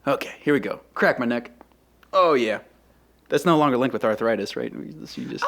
Okay, here we go. Crack my neck. Oh, yeah. That's no longer linked with arthritis, right? You just...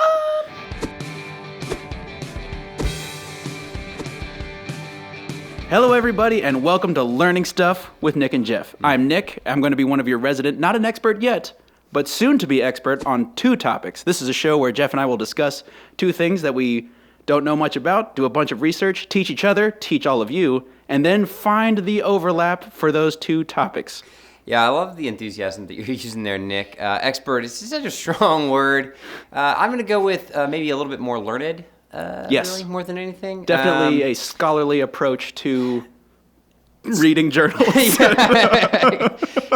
Hello, everybody, and welcome to Learning Stuff with Nick and Jeff. I'm Nick. I'm going to be one of your resident, not an expert yet, but soon-to-be expert on two topics. This is a show where Jeff and I will discuss two things that we don't know much about, do a bunch of research, teach each other, teach all of you, and then find the overlap for those two topics. Yeah, I love the enthusiasm that you're using there, Nick. Expert is such a strong word. I'm going to go with maybe a little bit more learned, yes. Really, more than anything. Definitely a scholarly approach to reading journals. Yeah,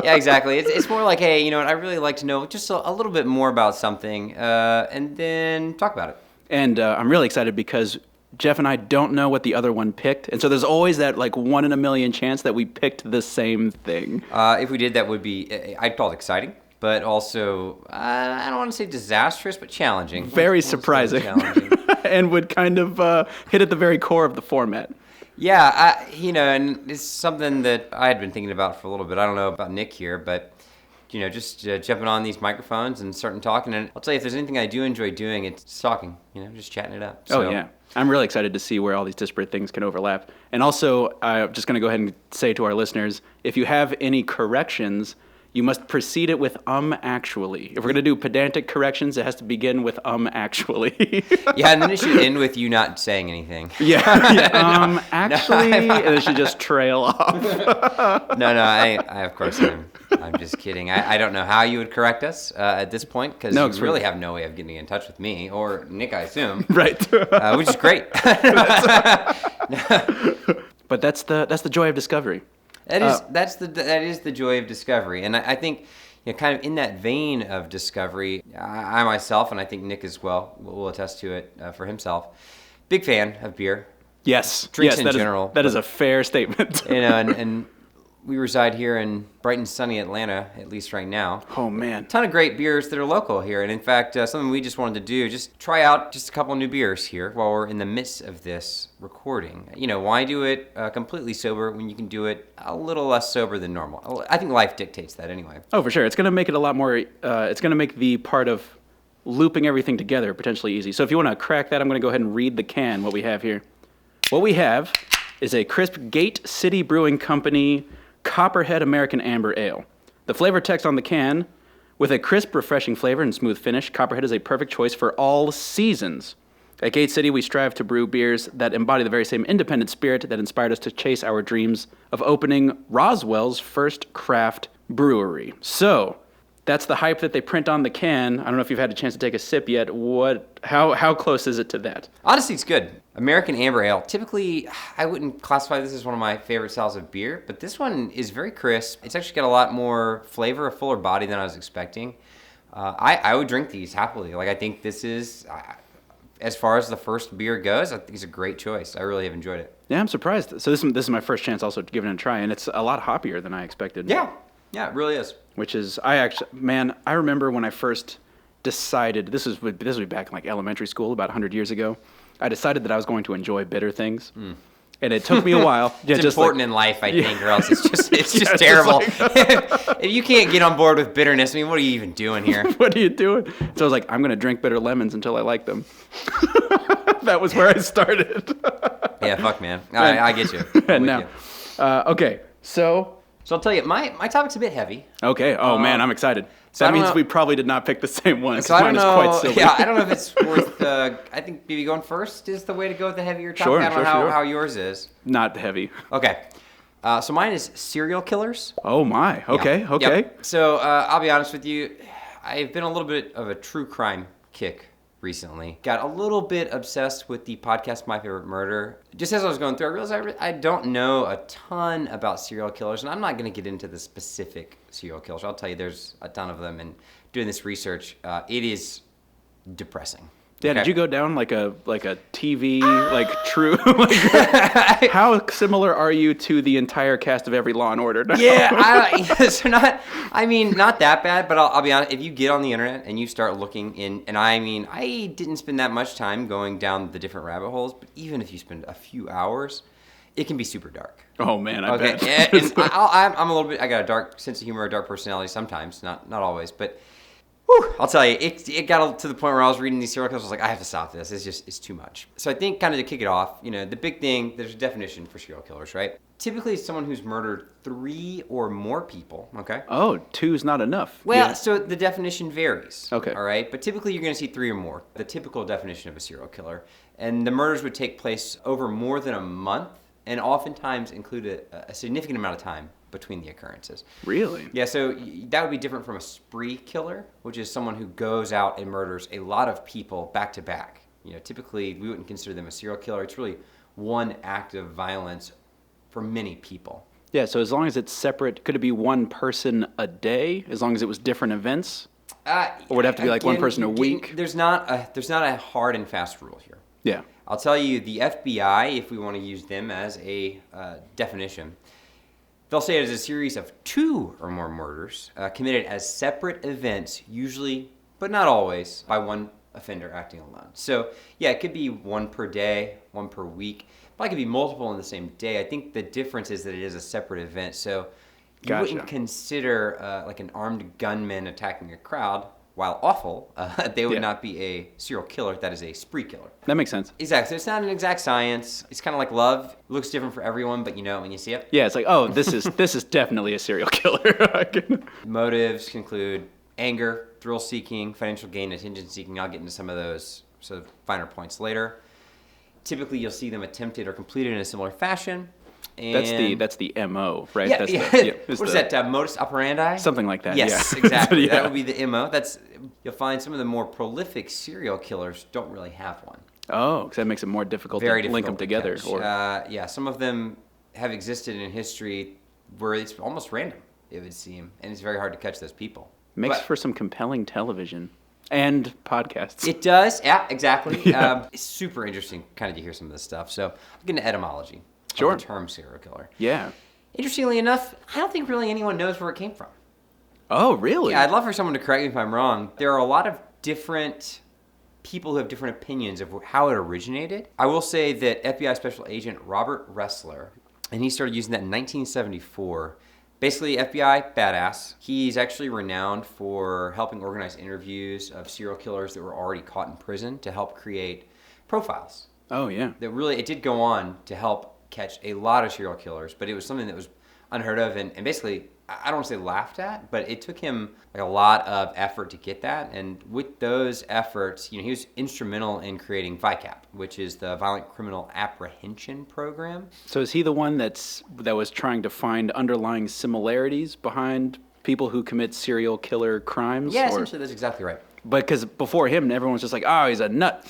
exactly. It's more like, hey, you know what, I really like to know just a little bit more about something, and then talk about it. And I'm really excited because Jeff and I don't know what the other one picked, and so there's always that like 1 in a million chance that we picked the same thing. If we did, that would be, I'd call it exciting, but also, I don't want to say disastrous, but challenging. Very surprising. Challenging. And would kind of hit at the very core of the format. Yeah, and it's something that I had been thinking about for a little bit. I don't know about Nick here, but just jumping on these microphones and starting talking. And I'll tell you, if there's anything I do enjoy doing, it's talking, just chatting it up. So. Oh, yeah. I'm really excited to see where all these disparate things can overlap. And also, I'm just going to go ahead and say to our listeners, if you have any corrections, you must precede it with actually. If we're going to do pedantic corrections, it has to begin with actually. Yeah, and then it should end with you not saying anything. Yeah, actually, and it should just trail off. No, I of course I'm just kidding. I don't know how you would correct us at this point, because you really have no way of getting in touch with me, or Nick, I assume. Right. Which is great. But that's the joy of discovery. That is the joy of discovery, and I think kind of in that vein of discovery, I myself, and I think Nick as well, will attest to it for himself. Big fan of beer. Yes, drinks in general. That is a fair statement. And we reside here in bright and sunny Atlanta, at least right now. Oh, man. A ton of great beers that are local here. And in fact, something we just wanted to do, just try out just a couple of new beers here while we're in the midst of this recording. Why do it completely sober when you can do it a little less sober than normal? I think life dictates that anyway. Oh, for sure. It's going to make it a lot more, it's going to make the part of looping everything together potentially easy. So if you want to crack that, I'm going to go ahead and read the can, what we have here. What we have is a crisp Gate City Brewing Company Copperhead American Amber Ale. The flavor text on the can, with a crisp, refreshing flavor and smooth finish, Copperhead is a perfect choice for all seasons. At Gate City, we strive to brew beers that embody the very same independent spirit that inspired us to chase our dreams of opening Roswell's first craft brewery. So, that's the hype that they print on the can. I don't know if you've had a chance to take a sip yet. How close is it to that? Honestly, it's good. American Amber Ale. Typically, I wouldn't classify this as one of my favorite styles of beer, but this one is very crisp. It's actually got a lot more flavor, a fuller body than I was expecting. I would drink these happily. I think this is, as far as the first beer goes, I think it's a great choice. I really have enjoyed it. Yeah, I'm surprised. So this is my first chance also to give it a try, and it's a lot hoppier than I expected. Yeah, it really is. Which is, I remember when I first decided, this would be back in like elementary school about 100 years ago, I decided that I was going to enjoy bitter things. And it took me a while. It's important in life, I think, or else it's just terrible. If you can't get on board with bitterness, what are you even doing here? What are you doing? So I was like, I'm going to drink bitter lemons until I like them. That was where I started. Yeah, fuck, man. I get you. And now, okay, so I'll tell you, my topic's a bit heavy. Okay. Oh, man, I'm excited. That means we probably did not pick the same one, because mine is quite silly. Yeah, I don't know if it's worth, I think maybe going first is the way to go with the heavier topic. Sure, I don't know how yours is. Not heavy. Okay. So mine is serial killers. Oh, my. Okay, yeah. okay. Yep. So I'll be honest with you. I've been a little bit of a true crime kick recently. Got a little bit obsessed with the podcast My Favorite Murder. Just as I was going through, I realized I don't know a ton about serial killers, and I'm not going to get into the specific serial killers. I'll tell you, there's a ton of them, and doing this research, it is depressing. Yeah, okay. Did you go down like a TV, true? How similar are you to the entire cast of every Law and Order now? Yeah, not that bad, but I'll be honest, if you get on the internet and you start looking in, and I didn't spend that much time going down the different rabbit holes, but even if you spend a few hours, It can be super dark. Oh man, I Okay, bet. and I'm a little bit. I got a dark sense of humor, a dark personality sometimes, not always, but I'll tell you, it got to the point where I was reading these serial killers. I was like, I have to stop this. It's too much. So I think, kind of to kick it off, the big thing. There's a definition for serial killers, right? Typically, it's someone who's murdered 3 or more people. Okay. Oh, 2's not enough. Well, Yeah. so the definition varies. Okay. All right, but typically you're going to see 3 or more. The typical definition of a serial killer, and the murders would take place over more than a month, and oftentimes include a significant amount of time between the occurrences. Really? Yeah, so that would be different from a spree killer, which is someone who goes out and murders a lot of people back to back. Typically we wouldn't consider them a serial killer. It's really one act of violence for many people. Yeah, so as long as it's separate, could it be one person a day, as long as it was different events? Or would it have to be like one person a week? There's not a hard and fast rule here. Yeah. I'll tell you, the FBI, if we want to use them as a definition, they'll say it is a series of 2 or more murders committed as separate events, usually, but not always, by one offender acting alone. So, yeah, it could be 1 per day, 1 per week. Probably could be multiple in the same day. I think the difference is that it is a separate event. So you Gotcha. wouldn't consider like an armed gunman attacking a crowd, while awful, they would not be a serial killer. That is a spree killer. That makes sense. Exactly. So it's not an exact science. It's kind of like love. It looks different for everyone, but when you see it. Yeah, it's like, oh, this is definitely a serial killer. Motives include anger, thrill-seeking, financial gain, attention-seeking. I'll get into some of those sort of finer points later. Typically, you'll see them attempted or completed in a similar fashion. And That's the MO, right? Yeah, That's yeah. What is that? Modus operandi? Something like that. Yes, yeah. exactly. Yeah. That would be the MO. You'll find some of the more prolific serial killers don't really have one. Oh, because that makes it more difficult Very to link them difficult together. to catch. Some of them have existed in history where it's almost random, it would seem, and it's very hard to catch those people. Makes But for some compelling television and podcasts. it does, yeah, exactly. Yeah. It's super interesting, kind of, to hear some of this stuff. So I'll get into etymology. Sure. Of the term serial killer. Yeah. Interestingly enough, I don't think really anyone knows where it came from. Oh, really? Yeah, I'd love for someone to correct me if I'm wrong. There are a lot of different people who have different opinions of how it originated. I will say that FBI Special Agent Robert Ressler, and he started using that in 1974. Basically, FBI badass. He's actually renowned for helping organize interviews of serial killers that were already caught in prison to help create profiles. Oh, yeah. It did go on to help catch a lot of serial killers, but it was something that was unheard of and basically, I don't want to say laughed at, but it took him like a lot of effort to get that. And with those efforts, he was instrumental in creating VICAP, which is the Violent Criminal Apprehension Program. So is he the one that was trying to find underlying similarities behind people who commit serial killer crimes? Yeah, essentially that's exactly right. But because before him, everyone was just like, oh, he's a nut.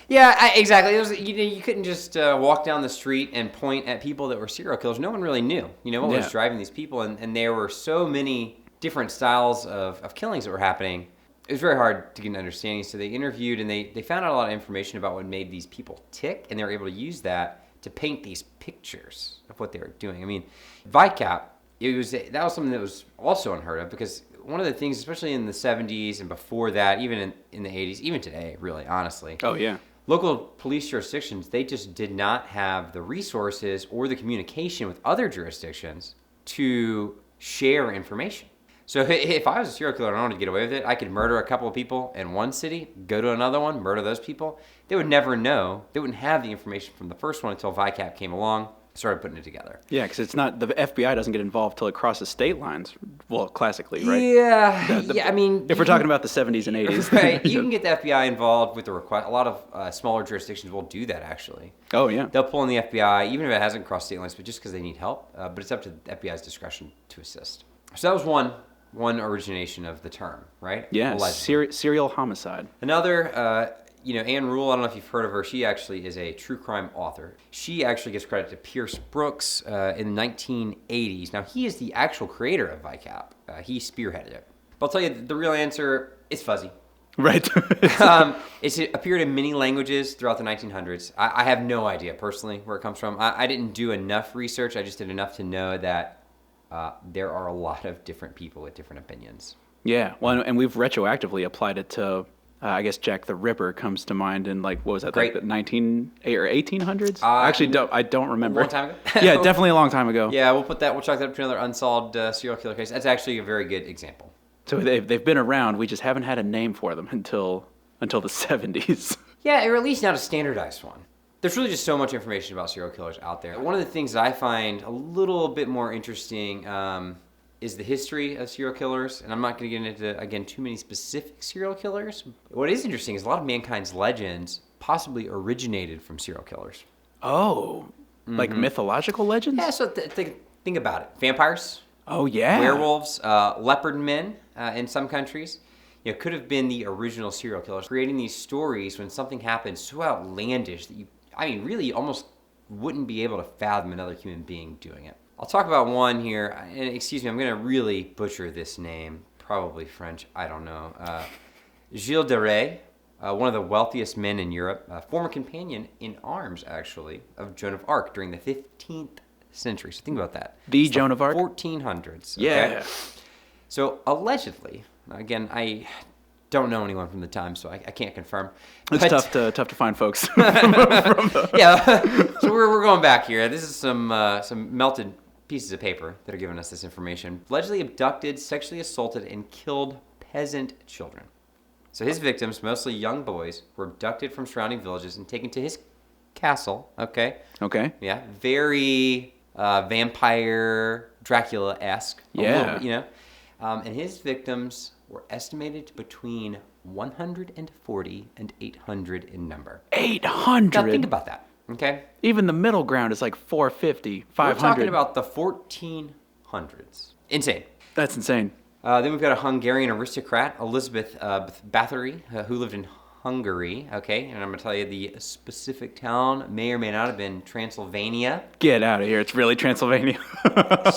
Yeah, exactly. It was, you couldn't just walk down the street and point at people that were serial killers. No one really knew, what was driving these people. And there were so many different styles of killings that were happening. It was very hard to get an understanding. So they interviewed and they found out a lot of information about what made these people tick. And they were able to use that to paint these pictures of what they were doing. I mean, VICAP, that was something that was also unheard of because one of the things, especially in the 70s and before that, even in the 80s, even today, really, honestly. Oh, yeah. Local police jurisdictions, they just did not have the resources or the communication with other jurisdictions to share information. So if I was a serial killer and I wanted to get away with it, I could murder a couple of people in one city, go to another one, murder those people. They would never know. They wouldn't have the information from the first one until VICAP came along, started putting it together. Yeah, because it's not, the FBI doesn't get involved till it crosses state lines. Well, classically, right? Yeah, I mean... If we're talking about the 70s and 80s. Right, you can get the FBI involved with the request. A lot of smaller jurisdictions will do that, actually. Oh, yeah. They'll pull in the FBI, even if it hasn't crossed state lines, but just because they need help. But it's up to the FBI's discretion to assist. So that was one origination of the term, right? Yeah, serial homicide. Another... Ann Rule, I don't know if you've heard of her. She actually is a true crime author. She actually gives credit to Pierce Brooks in the 1980s. Now, he is the actual creator of VICAP. He spearheaded it. But I'll tell you, the real answer is fuzzy. Right. It appeared in many languages throughout the 1900s. I have no idea, personally, where it comes from. I didn't do enough research. I just did enough to know that there are a lot of different people with different opinions. Yeah, well, and we've retroactively applied it to I guess Jack the Ripper comes to mind in like, what was that, Great. like the 1800s? I don't remember. A long time ago? Yeah, definitely a long time ago. Yeah, we'll chalk that up to another unsolved serial killer case. That's actually a very good example. So they've been around. We just haven't had a name for them until the 70s. Yeah, or at least not a standardized one. There's really just so much information about serial killers out there. One of the things that I find a little bit more interesting is the history of serial killers. And I'm not going to get into, again, too many specific serial killers. What is interesting is a lot of mankind's legends possibly originated from serial killers. Oh, like mythological legends? Yeah, so think about it. Vampires. Oh, yeah. Werewolves, leopard men in some countries. Could have been the original serial killers, creating these stories when something happens so outlandish that you really almost wouldn't be able to fathom another human being doing it. I'll talk about one here, and excuse me, I'm going to really butcher this name, probably French, I don't know. Gilles de Rais, one of the wealthiest men in Europe, a former companion in arms, actually, of Joan of Arc during the 15th century. So think about that. The Joan of Arc? 1400s. Okay? Yeah. So allegedly, again, I don't know anyone from the time, so I can't confirm. It's tough to find folks. Yeah, so we're going back here. This is some melted pieces of paper that are giving us this information. Allegedly abducted, sexually assaulted, and killed peasant children. So his victims, mostly young boys, were abducted from surrounding villages and taken to his castle. Okay. Okay. Yeah. Very vampire Dracula-esque. Yeah. And his victims were estimated to between 140 and 800 in number. 800? Now think about that, okay? Even the middle ground is like 450, 500. We're talking about the 1400s. Insane. That's insane. Then we've got a Hungarian aristocrat, Elizabeth Bathory, who lived in Hungary, okay? And I'm going to tell you the specific town may or may not have been Transylvania. Get out of here. It's really Transylvania.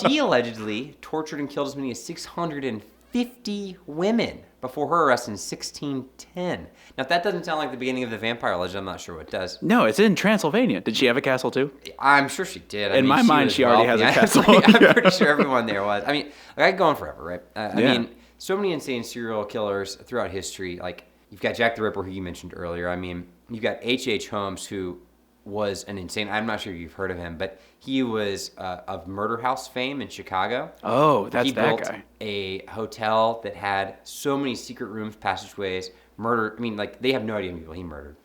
She allegedly tortured and killed as many as 650 women before her arrest in 1610. Now, if that doesn't sound like the beginning of the vampire legend, I'm not sure what does. No, it's in Transylvania. Did she have a castle too? I'm sure she did. In my mind, she already has a castle. I'm pretty sure everyone there was. I could go on forever, right? I mean, so many insane serial killers throughout history. Like, you've got Jack the Ripper, who you mentioned earlier. I mean, you've got H.H. Holmes, who was an insane, I'm not sure if you've heard of him, but he was of Murder House fame in Chicago. Oh, that's that guy. He built a hotel that had so many secret rooms, passageways, they have no idea how many people he murdered.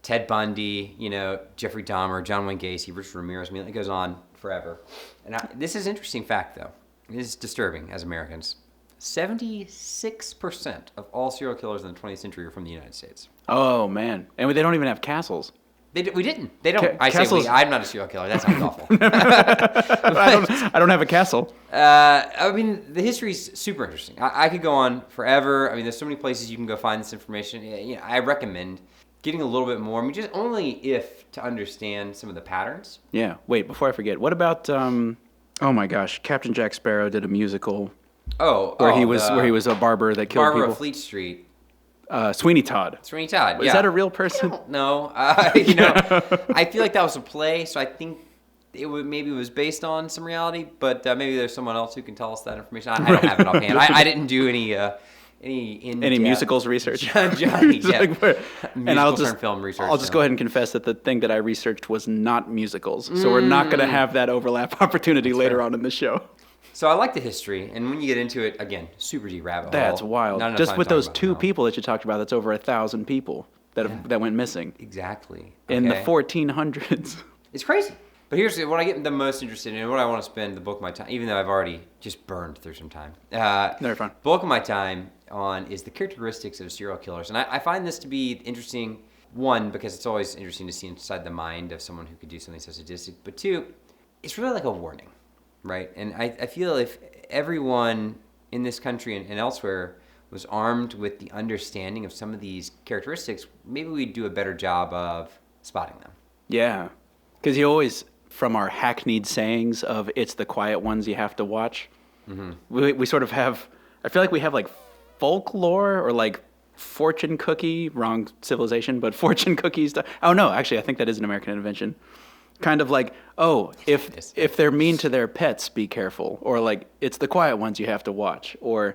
Ted Bundy, Jeffrey Dahmer, John Wayne Gacy, Richard Ramirez, it goes on forever. And this is an interesting fact, though. It is disturbing as Americans. 76% of all serial killers in the 20th century are from the United States. Oh, man. And they don't even have castles. We didn't. They don't. I'm not a serial killer. That sounds awful. I don't have a castle. The history's super interesting. I could go on forever. There's so many places you can go find this information. I recommend getting a little bit more. Just only if to understand some of the patterns. Yeah. Wait, before I forget, what about? Oh my gosh, Captain Jack Sparrow did a musical. Where he was a barber that killed Barber people. of Fleet Street. Sweeney Todd. Sweeney Todd, yeah. Is that a real person? No. I feel like that was a play, so I think it was based on some reality, but maybe there's someone else who can tell us that information. I don't have it offhand. I didn't do any musicals research. Johnny Depp. And I'll just film research. I'll just go ahead and confess that the thing that I researched was not musicals, so we're not going to have that overlap opportunity later on in the show. So I like the history, and when you get into it, again, super deep rabbit hole. That's wild. Just with those two people that you talked about, that's over 1,000 people that went missing. Exactly. In the 1400s. It's crazy. But here's what I get the most interested in, and what I want to spend the bulk of my time, even though I've already just burned through some time. They're fun. Bulk of my time on is the characteristics of serial killers. And I find this to be interesting, one, because it's always interesting to see inside the mind of someone who could do something so sadistic. But two, it's really like a warning. Right, and I feel if everyone in this country and elsewhere was armed with the understanding of some of these characteristics, maybe we'd do a better job of spotting them. Yeah, because you always, from our hackneyed sayings of it's the quiet ones you have to watch, we sort of have, I feel like we have like folklore or like fortune cookie, wrong civilization, but fortune cookie stuff. Oh no, actually I think that is an American invention. Kind of like, if they're mean to their pets, be careful. Or like, it's the quiet ones you have to watch. Or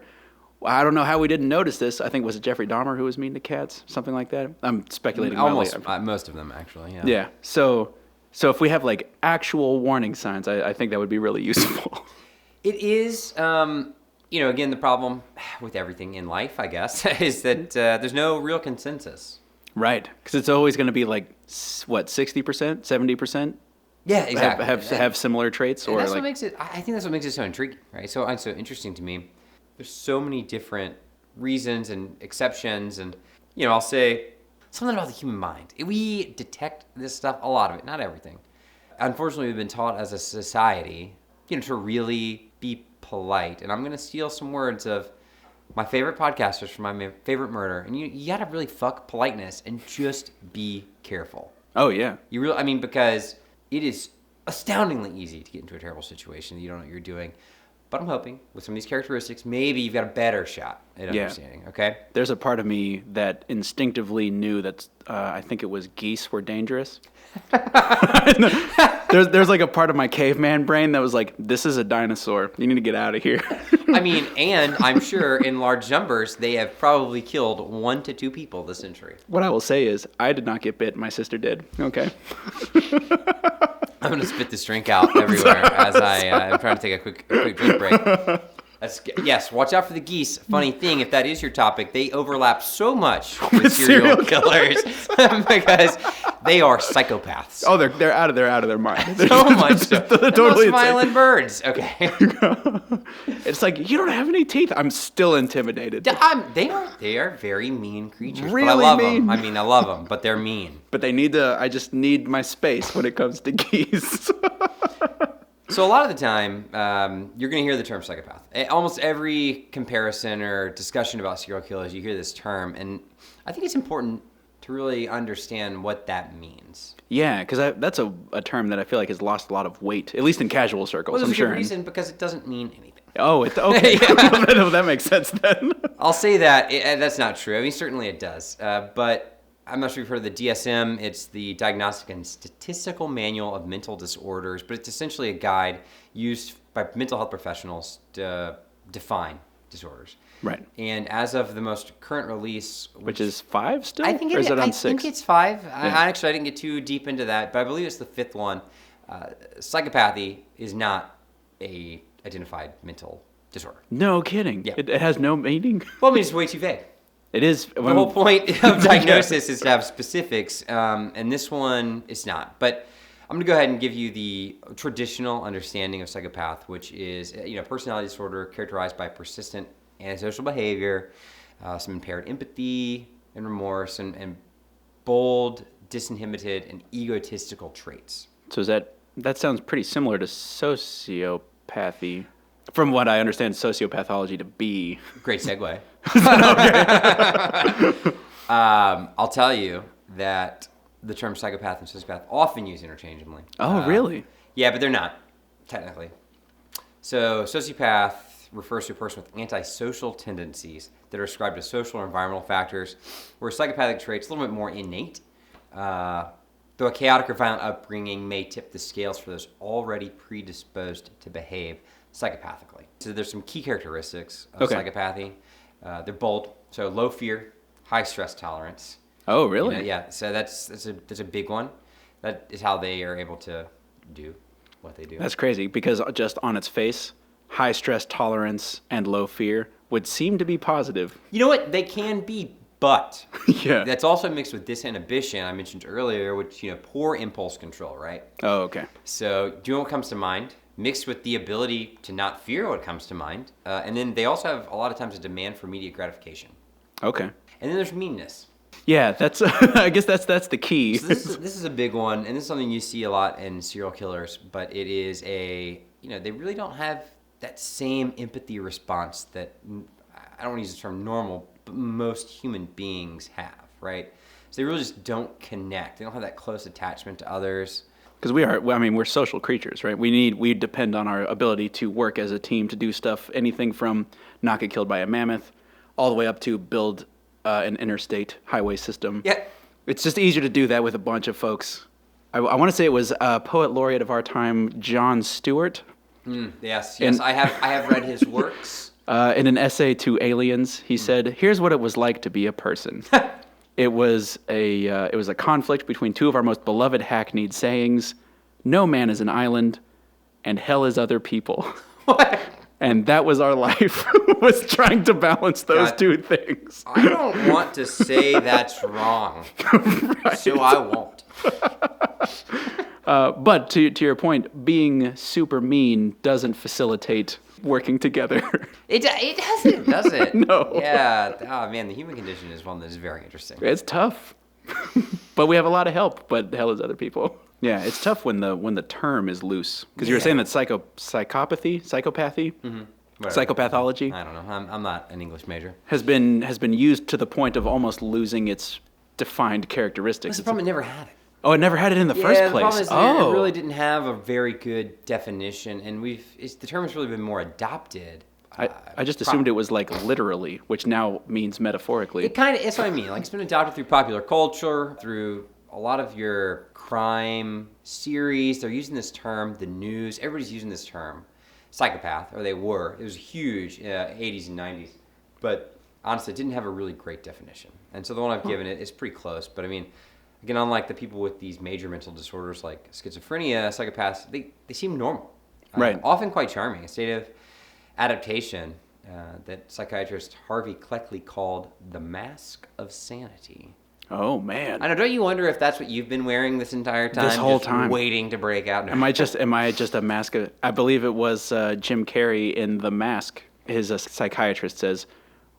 Well, I don't know how we didn't notice this. I think was it Jeffrey Dahmer who was mean to cats, something like that. I'm speculating. Almost most of them, actually. Yeah. Yeah. So if we have like actual warning signs, I think that would be really useful. It is. Again, the problem with everything in life, I guess, is that there's no real consensus. Right, because it's always going to be like what 60%, 70%. Yeah, exactly. Have similar traits, or that's like what makes it. I think that's what makes it so intriguing, right? So it's so interesting to me. There's so many different reasons and exceptions, and I'll say something about the human mind. We detect this stuff, a lot of it, not everything. Unfortunately, we've been taught as a society, to really be polite. And I'm going to steal some words of my favorite podcasters from my favorite murder. And you got to really fuck politeness and just be careful. Oh, yeah. Because it is astoundingly easy to get into a terrible situation that you don't know what you're doing. But I'm hoping with some of these characteristics, maybe you've got a better shot at understanding, okay? There's a part of me that instinctively knew that I think it was geese were dangerous. there's like a part of my caveman brain that was like, this is a dinosaur. You need to get out of here. And I'm sure in large numbers, they have probably killed 1 to 2 people this century. What I will say is, I did not get bit. My sister did. Okay. I'm going to spit this drink out everywhere as I'm trying to take a quick drink break. Yes, watch out for the geese. Funny thing, if that is your topic, they overlap so much with serial killers because they are psychopaths. Oh, they're out of their mind. So much so. They're totally most violent birds. Okay. It's like, you don't have any teeth. I'm still intimidated. They are very mean creatures. Really but I love mean. them. I love them, but they're mean. But I just need my space when it comes to geese. So a lot of the time, you're going to hear the term psychopath. Almost every comparison or discussion about serial killers, you hear this term. And I think it's important to really understand what that means. Yeah, because that's a term that I feel like has lost a lot of weight, at least in casual circles. Well, there's I'm sure. a good reason, because it doesn't mean anything. Oh, okay. That makes sense then. I'll say that. That's not true. Certainly it does. But I'm not sure if you've heard of the DSM. It's the Diagnostic and Statistical Manual of Mental Disorders, but it's essentially a guide used by mental health professionals to define disorders. Right. And as of the most current release, which is 5 still? I think or is it on 6? I think it's 5. Yeah. I didn't get too deep into that, but I believe it's the 5th one. Psychopathy is not a identified mental disorder. No kidding. Yeah. It has no meaning. Well, it's way too vague. It is. The whole point of diagnosis is to have specifics, and this one is not. But I'm going to go ahead and give you the traditional understanding of psychopath, which is personality disorder characterized by persistent antisocial behavior, some impaired empathy and remorse, and bold, disinhibited, and egotistical traits. So that sounds pretty similar to sociopathy. From what I understand sociopathology to be. Great segue. I'll tell you that the term psychopath and sociopath often used interchangeably. Oh, really? Yeah, but they're not, technically. So sociopath refers to a person with antisocial tendencies that are ascribed to social or environmental factors, where psychopathic traits a little bit more innate, though a chaotic or violent upbringing may tip the scales for those already predisposed to behave psychopathically. So there's some key characteristics of psychopathy. They're bold, so low fear, high stress tolerance. Oh, really? Yeah. So that's a big one. That is how they are able to do what they do. That's crazy, because just on its face, high stress tolerance and low fear would seem to be positive. You know what? They can be, but yeah, that's also mixed with disinhibition I mentioned earlier, which poor impulse control, right? Oh, okay. So do you know what comes to mind? Mixed with the ability to not fear what comes to mind. And then they also have a lot of times a demand for immediate gratification. Okay. And then there's meanness. Yeah, that's I guess that's the key. So this is a big one, and this is something you see a lot in serial killers, but it is they really don't have that same empathy response that, I don't want to use the term normal, but most human beings have, right? So they really just don't connect. They don't have that close attachment to others. Because we're social creatures, right? We depend on our ability to work as a team to do stuff, anything from not get killed by a mammoth, all the way up to build an interstate highway system. Yeah. It's just easier to do that with a bunch of folks. I want to say it was poet laureate of our time, Jon Stewart. Yes. I have read his works. In an essay to aliens, he said, "Here's what it was like to be a person." It was a conflict between two of our most beloved hackneyed sayings: "No man is an island," and "Hell is other people." What? And that was our life, was trying to balance those two things. I don't want to say that's wrong, so I won't. But to your point, being super mean doesn't facilitate working together. It doesn't, does it? No. Yeah. Oh, man, the human condition is one that is very interesting. It's tough. But we have a lot of help, but hell is other people. Yeah, it's tough when the term is loose. Because you were saying that psychopathy, psychopathology I don't know. I'm not an English major. has been used to the point of almost losing its defined characteristics. That's the problem. It never had it. Oh, it never had it in the first The place. problem is it really didn't have a very good definition, and the term has really been more adopted. I just assumed it was like literally, which now means metaphorically. That's what I mean. Like, it's been adopted through popular culture, through a lot of your crime series. They're using this term, the news. Everybody's using this term, psychopath, or they were. It was huge 80s and 90s. But honestly, it didn't have a really great definition. And so the one I've given it is pretty close. But I mean, again, unlike the people with these major mental disorders like schizophrenia, psychopaths, they seem normal. Right. Often quite charming. A state of adaptation that psychiatrist Harvey Cleckley called the mask of sanity. Oh man! I know. Don't you wonder if that's what you've been wearing this entire time? This whole just time, waiting to break out. Am I just a mask? I believe it was Jim Carrey in The Mask. His psychiatrist says,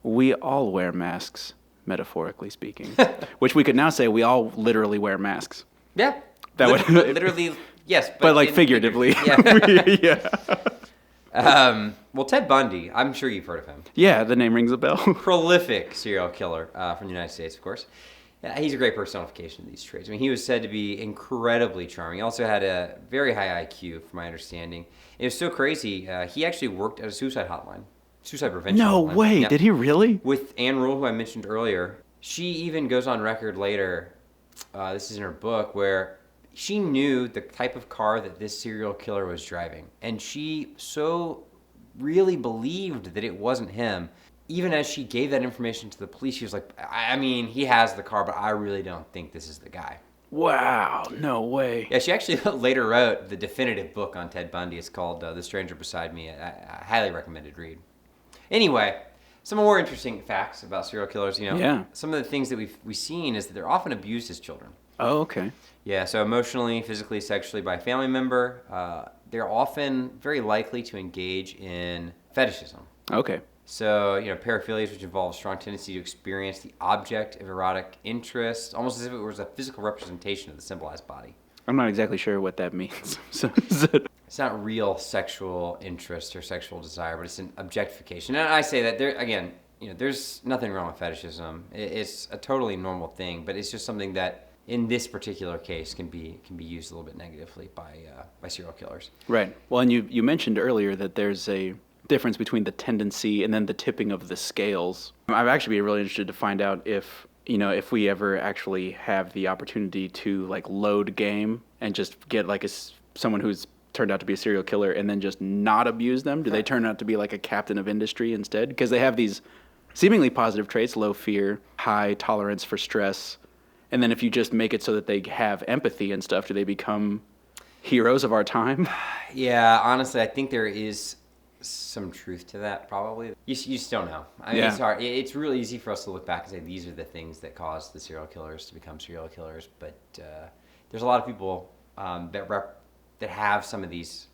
"We all wear masks, metaphorically speaking," which we could now say we all literally wear masks. Yeah. That would literally yes, but like figuratively. Yeah. Well, Ted Bundy, I'm sure you've heard of him. Yeah, the name rings a bell. Prolific serial killer from the United States, of course. Yeah, he's a great personification of these traits. I mean, he was said to be incredibly charming. He also had a very high IQ, from my understanding. It was so crazy. He actually worked at a suicide hotline, suicide prevention No hotline. way! Yeah. Did he really? With Anne Rule, who I mentioned earlier. She even goes on record later, this is in her book, where she knew the type of car that this serial killer was driving. And she so really believed that it wasn't him. Even as she gave that information to the police, she was like, I mean, he has the car, but I really don't think this is the guy. Wow, no way. Yeah, she actually later wrote the definitive book on Ted Bundy. It's called The Stranger Beside Me. I highly recommended read. Anyway, some more interesting facts about serial killers. Yeah. Some of the things that we've seen is that they're often abused as children. Oh, okay. Yeah, so emotionally, physically, sexually by a family member. They're often very likely to engage in fetishism. Okay. So, paraphilias, which involve a strong tendency to experience the object of erotic interest, almost as if it was a physical representation of the symbolized body. I'm not exactly sure what that means. It's not real sexual interest or sexual desire, but it's an objectification. And I say that, there's nothing wrong with fetishism. It's a totally normal thing, but it's just something that, in this particular case, can be used a little bit negatively by serial killers. Right. Well, and you mentioned earlier that there's a difference between the tendency and then the tipping of the scales. I'd actually be really interested to find out if we ever actually have the opportunity to like load game and just get like someone who's turned out to be a serial killer and then just not abuse them. Do they turn out to be like a captain of industry instead? Because they have these seemingly positive traits: low fear, high tolerance for stress. And then if you just make it so that they have empathy and stuff, do they become heroes of our time? Yeah, honestly, I think there is some truth to that, probably. You just don't know. I mean, it's hard. It's really easy for us to look back and say these are the things that caused the serial killers to become serial killers. But there's a lot of people that have some of these,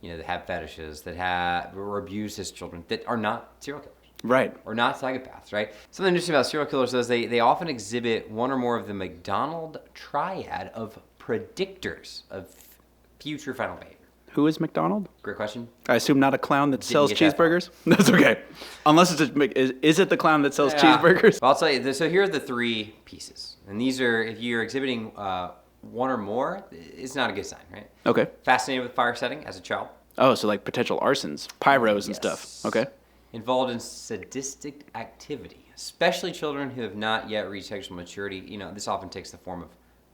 that have fetishes, that were abused as children, that are not serial killers. Right. Or not psychopaths, right? Something interesting about serial killers is they often exhibit one or more of the McDonald triad of predictors of future final behavior. Who is McDonald? Great question. I assume not a clown that sells get that cheeseburgers? That's okay. Unless is it the clown that sells cheeseburgers? Well, I'll tell you. So here are the three pieces. And these are, if you're exhibiting one or more, it's not a good sign, right? Okay. Fascinated with fire setting as a child. Oh, so like potential arsons, pyros and stuff. Okay. Involved in sadistic activity, especially children who have not yet reached sexual maturity. This often takes the form of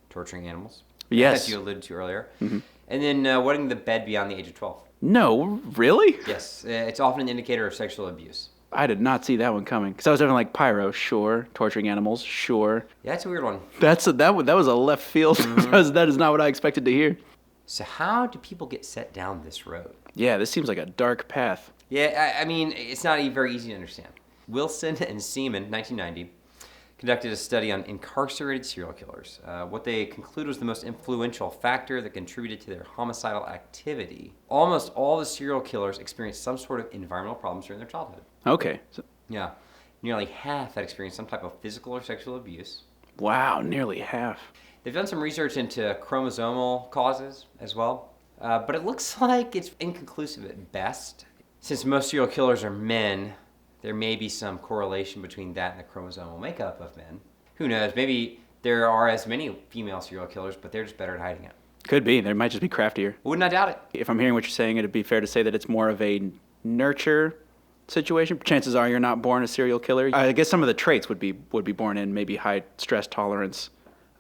torturing animals. Yes. As you alluded to earlier. Mm-hmm. And then wetting the bed beyond the age of 12. No, really? Yes, it's often an indicator of sexual abuse. I did not see that one coming. Because I was having like pyro, sure. Torturing animals, sure. Yeah, that's a weird one. That was a left field. That is not what I expected to hear. So how do people get set down this road? Yeah, this seems like a dark path. Yeah, I mean, it's not very easy to understand. Wilson and Seaman, 1990, conducted a study on incarcerated serial killers. What they concluded was the most influential factor that contributed to their homicidal activity. Almost all the serial killers experienced some sort of environmental problems during their childhood. Okay. Yeah. Nearly half had experienced some type of physical or sexual abuse. Wow, nearly half. They've done some research into chromosomal causes as well, but it looks like it's inconclusive at best. Since most serial killers are men, there may be some correlation between that and the chromosomal makeup of men. Who knows? Maybe there are as many female serial killers, but they're just better at hiding it. Could be. They might just be craftier. Wouldn't I doubt it? If I'm hearing what you're saying, it'd be fair to say that it's more of a nurture situation. Chances are you're not born a serial killer. I guess some of the traits would be born in, maybe high stress tolerance,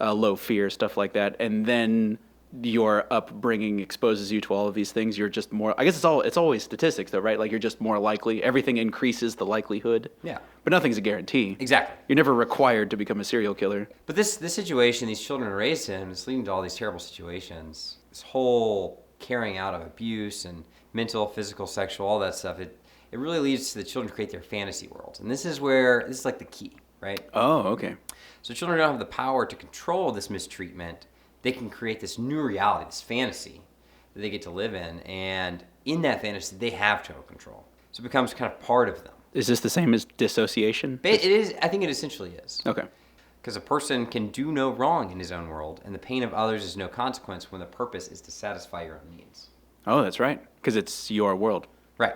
low fear, stuff like that. And then your upbringing exposes you to all of these things. You're just more, I guess it's always statistics though, right? Like you're just more likely. Everything increases the likelihood. Yeah. But nothing's a guarantee. Exactly. You're never required to become a serial killer. But this situation these children are raised in is leading to all these terrible situations. This whole carrying out of abuse and mental, physical, sexual, all that stuff, it really leads to the children to create their fantasy world. And this is like the key, right? Oh, okay. So children don't have the power to control this mistreatment. They can create this new reality, this fantasy that they get to live in. And in that fantasy, they have total control. So it becomes kind of part of them. Is this the same as dissociation? It is. I think it essentially is. Okay. Because a person can do no wrong in his own world, and the pain of others is no consequence when the purpose is to satisfy your own needs. Oh, that's right. Because it's your world. Right.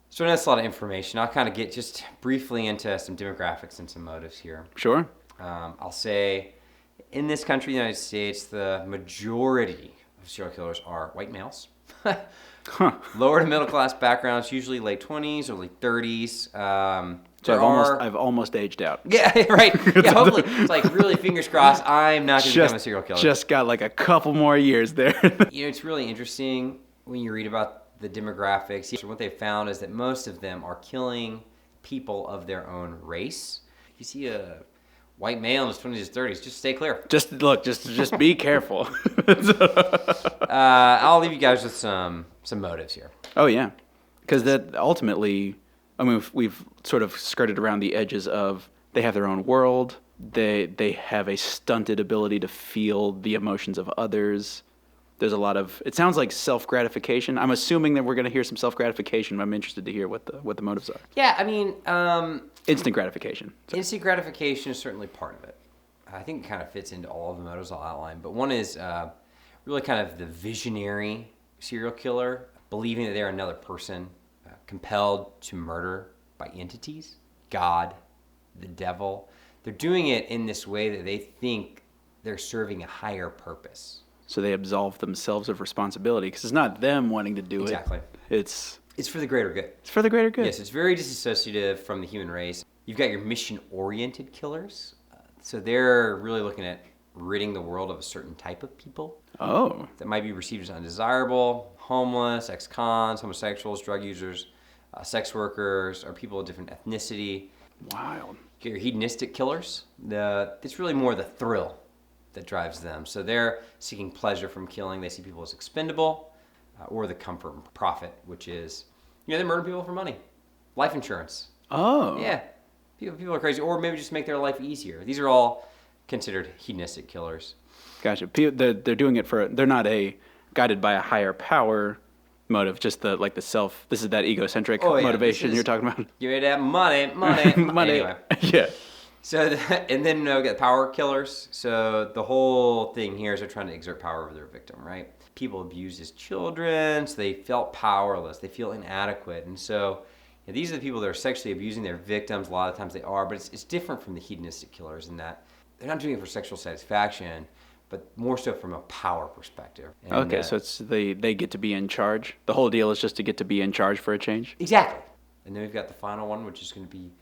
So that's a lot of information. I'll kind of get just briefly into some demographics and some motives here. Sure. I'll say in this country, the United States, the majority of serial killers are white males. Huh. Lower to middle class backgrounds, usually late 20s, early 30s. So I've almost aged out. Yeah, right. Yeah, hopefully. It's like really fingers crossed, I'm not going to become a serial killer. Just got like a couple more years there. You know, it's really interesting when you read about the demographics. What they found is that most of them are killing people of their own race. If you see a white male in his 20s or 30s, just stay clear. Just be careful. I'll leave you guys with some motives here. Oh yeah, because that ultimately, I mean, we've sort of skirted around the edges of they have their own world. They have a stunted ability to feel the emotions of others. There's a lot of, it sounds like self-gratification. I'm assuming that we're going to hear some self-gratification. I'm interested to hear what the motives are. Yeah, I mean, Instant gratification. So. Instant gratification is certainly part of it. I think it kind of fits into all of the motives I'll outline. But one is really kind of the visionary serial killer, believing that they're another person, compelled to murder by entities, God, the devil. They're doing it in this way that they think they're serving a higher purpose. So they absolve themselves of responsibility because it's not them wanting to do Exactly. it. It's for the greater good. It's for the greater good. Yes, it's very disassociative from the human race. You've got your mission-oriented killers. So they're really looking at ridding the world of a certain type of people. Oh. That might be perceived as undesirable, homeless, ex-cons, homosexuals, drug users, sex workers, or people of different ethnicity. Wild. You get your hedonistic killers. It's really more the thrill that drives them. So they're seeking pleasure from killing. They see people as expendable, or the comfort and profit, which is, they murder people for money. Life insurance. Oh. Yeah. People are crazy. Or maybe just make their life easier. These are all considered hedonistic killers. Gotcha. They're doing it they're not guided by a higher power motive, just the self, this is that egocentric motivation you're talking about. Give me that money. Anyway. Yeah. So, and then we got power killers. So the whole thing here is they're trying to exert power over their victim, right? People abused as children, so they felt powerless. They feel inadequate. And so these are the people that are sexually abusing their victims. A lot of times they are, but it's different from the hedonistic killers in that they're not doing it for sexual satisfaction, but more so from a power perspective. And, okay, so it's they get to be in charge. The whole deal is just to get to be in charge for a change? Exactly. And then we've got the final one, which is going to be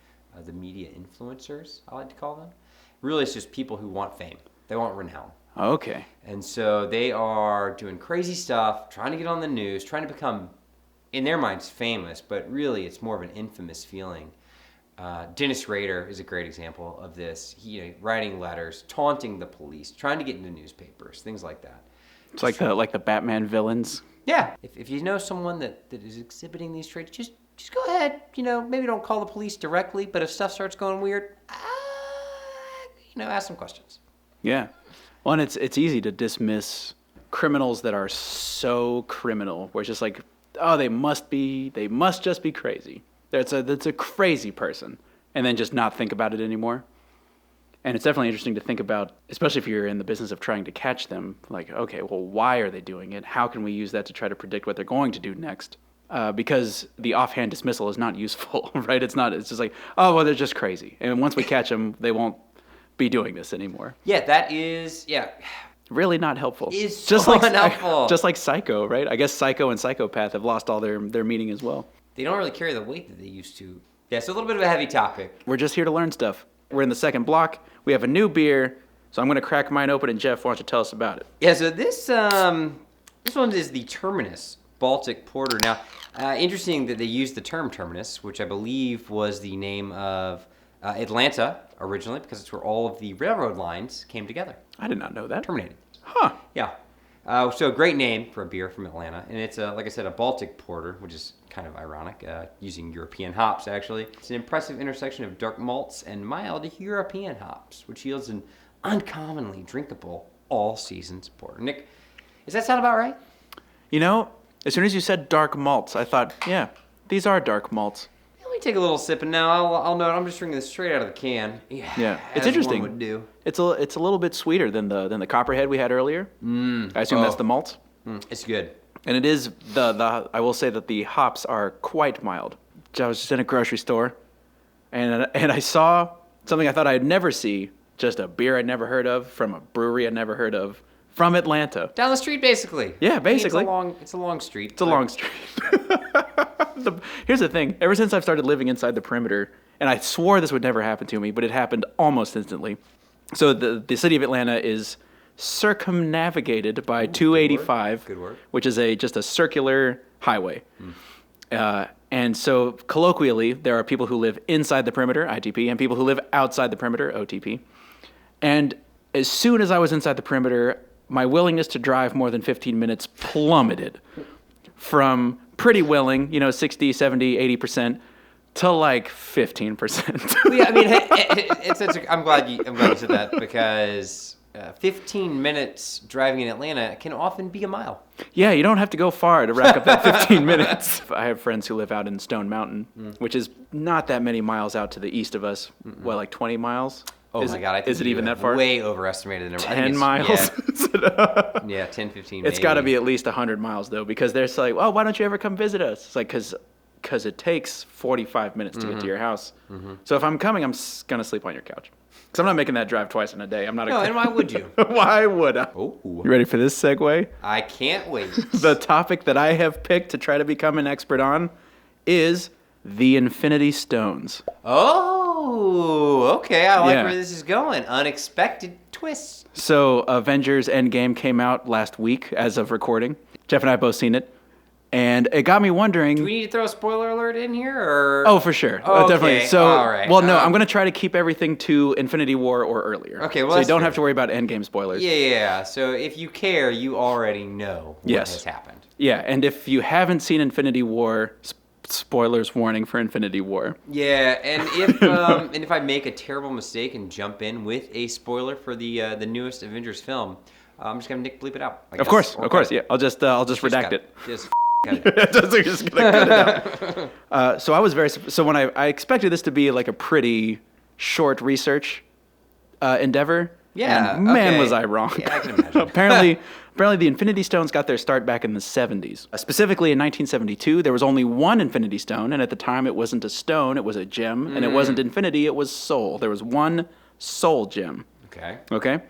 the media influencers, I like to call them. Really, it's just people who want fame. They want renown. Okay. And so they are doing crazy stuff, trying to get on the news, trying to become in their minds, famous, but really it's more of an infamous feeling. Dennis Rader is a great example of this. He, writing letters, taunting the police, trying to get into newspapers, things like that. It's like the Batman villains. Yeah. If you know someone that is exhibiting these traits, just go ahead. Maybe don't call the police directly, but if stuff starts going weird, ask some questions. Yeah. Well, and it's easy to dismiss criminals that are so criminal, where it's just like, oh, they must just be crazy. That's a crazy person, and then just not think about it anymore. And it's definitely interesting to think about, especially if you're in the business of trying to catch them. Like, okay, well, why are they doing it? How can we use that to try to predict what they're going to do next? Because the offhand dismissal is not useful, right? It's just like, oh, well, they're just crazy. And once we catch them, they won't be doing this anymore. Yeah, that is, really not helpful. Is just so unhelpful. Just like psycho, right? I guess psycho and psychopath have lost all their meaning as well. They don't really carry the weight that they used to. Yeah, so a little bit of a heavy topic. We're just here to learn stuff. We're in the second block. We have a new beer, so I'm going to crack mine open, and Jeff, why don't you tell us about it? Yeah, so this one is the Terminus Baltic Porter. Now, interesting that they used the term Terminus, which I believe was the name of Atlanta originally, because it's where all of the railroad lines came together. I did not know that. Terminated. Huh. Yeah. So a great name for a beer from Atlanta. And it's, like I said, a Baltic Porter, which is kind of ironic, using European hops, actually. It's an impressive intersection of dark malts and mild European hops, which yields an uncommonly drinkable all-seasons porter. Nick, does that sound about right? As soon as you said dark malts, I thought, yeah, these are dark malts. Let me take a little sip, and now I'll note I'm just drinking this straight out of the can. Yeah. It's interesting. One would do. It's a little bit sweeter than the Copperhead we had earlier. I assume that's the malt. It's good. And it is I will say that the hops are quite mild. I was just in a grocery store, and I saw something I thought I'd never see, just a beer I'd never heard of from a brewery I'd never heard of from Atlanta. Down the street, basically. Yeah, basically. It's a long street. It's a long street. Here's the thing. Ever since I've started living inside the perimeter, and I swore this would never happen to me, but it happened almost instantly. So the city of Atlanta is circumnavigated by 285, Good word. which is just a circular highway. And so colloquially, there are people who live inside the perimeter, ITP, and people who live outside the perimeter, OTP. And as soon as I was inside the perimeter, my willingness to drive more than 15 minutes plummeted from pretty willing, 60, 70, 80%, to like 15%. Yeah, I mean, I'm glad you said that, because 15 minutes driving in Atlanta can often be a mile. Yeah, you don't have to go far to rack up that 15 minutes. I have friends who live out in Stone Mountain, which is not that many miles out to the east of us. What, like 20 miles? Oh my God, I think is it even that far? Way overestimated the number. 10 miles? Yeah, 10, 15 It's got to be at least 100 miles, though, because they're like, oh, why don't you ever come visit us? It's like, because it takes 45 minutes to get to your house. So if I'm coming, I'm going to sleep on your couch. Because I'm not making that drive twice in a day. I'm not. No, and why would you? Why would I? Oh. You ready for this segue? I can't wait. The topic that I have picked to try to become an expert on is the Infinity Stones. Oh, okay. I like where this is going. Unexpected twists. So Avengers Endgame came out last week as of recording. Jeff and I have both seen it. And it got me wondering. Do we need to throw a spoiler alert in here, or? Oh, for sure. Okay. Definitely. So, all right. Well, no, I'm going to try to keep everything to Infinity War or earlier. Okay, well, so you don't have to worry about Endgame spoilers. Yeah. So if you care, you already know what has happened. Yeah, and if you haven't seen Infinity War, spoilers warning for Infinity War. Yeah, and if I make a terrible mistake and jump in with a spoiler for the newest Avengers film, I'm just gonna bleep it out. Of course. Yeah. I'll just redact it. Just just gonna cut it out. So I was so when I expected this to be like a pretty short research endeavor. Yeah. And man, was I wrong. Yeah, I can imagine. Apparently, the Infinity Stones got their start back in the 70s. Specifically in 1972, there was only one Infinity Stone, and at the time it wasn't a stone, it was a gem, and it wasn't infinity, it was soul. There was one soul gem. Okay?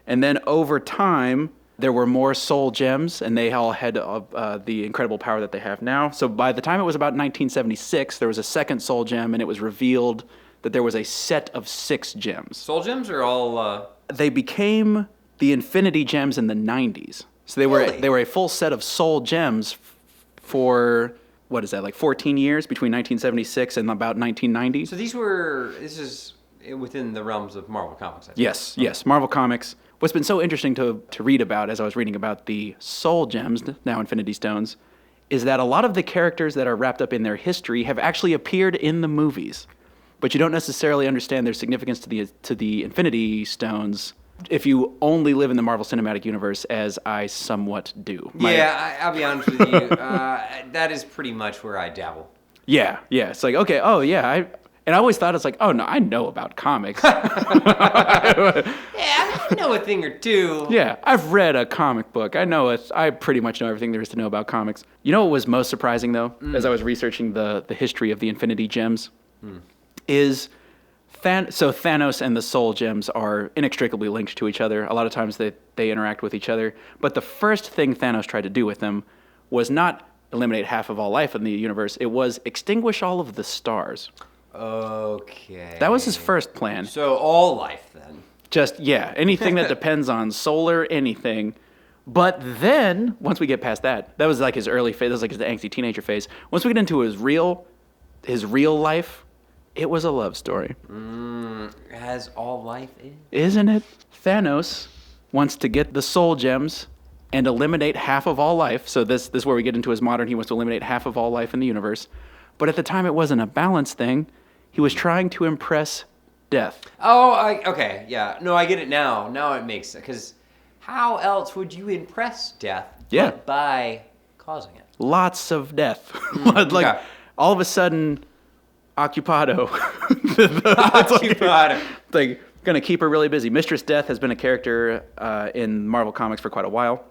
And then over time, there were more soul gems, and they all had the incredible power that they have now. So by the time it was about 1976, there was a second soul gem, and it was revealed that there was a set of 6 gems. Soul gems are all... They became the Infinity Gems in the 90s. So they were a full set of soul gems for what is that, like 14 years between 1976 and about 1990. So this is within the realms of Marvel Comics, I think. Yes, Marvel Comics. What's been so interesting to read about as I was reading about the Soul Gems, now Infinity Stones, is that a lot of the characters that are wrapped up in their history have actually appeared in the movies, but you don't necessarily understand their significance to the Infinity Stones if you only live in the Marvel Cinematic Universe, as I somewhat do. I'll be honest with you. That is pretty much where I dabble. Yeah. It's like, okay, and I always thought it's like, oh no, I know about comics. I know a thing or two. Yeah, I've read a comic book. I pretty much know everything there is to know about comics. You know what was most surprising, though, as I was researching the history of the Infinity Gems, is Thanos and the Soul Gems are inextricably linked to each other. A lot of times they interact with each other. But the first thing Thanos tried to do with them was not eliminate half of all life in the universe. It was extinguish all of the stars. Okay. That was his first plan. So all life, then. Just, anything that depends on solar anything. But then, once we get past that was like his early phase. That was like his angsty teenager phase. Once we get into his real life, it was a love story. As all life is. Isn't it? Thanos wants to get the Soul Gems and eliminate half of all life. So this is where we get into his modern. He wants to eliminate half of all life in the universe. But at the time, it wasn't a balance thing. He was trying to impress death. Oh, okay, yeah. No, I get it now. Now it makes sense. Because how else would you impress death but by causing it? Lots of death. All of a sudden, Occupado. Occupado. Like, gonna keep her really busy. Mistress Death has been a character in Marvel Comics for quite a while.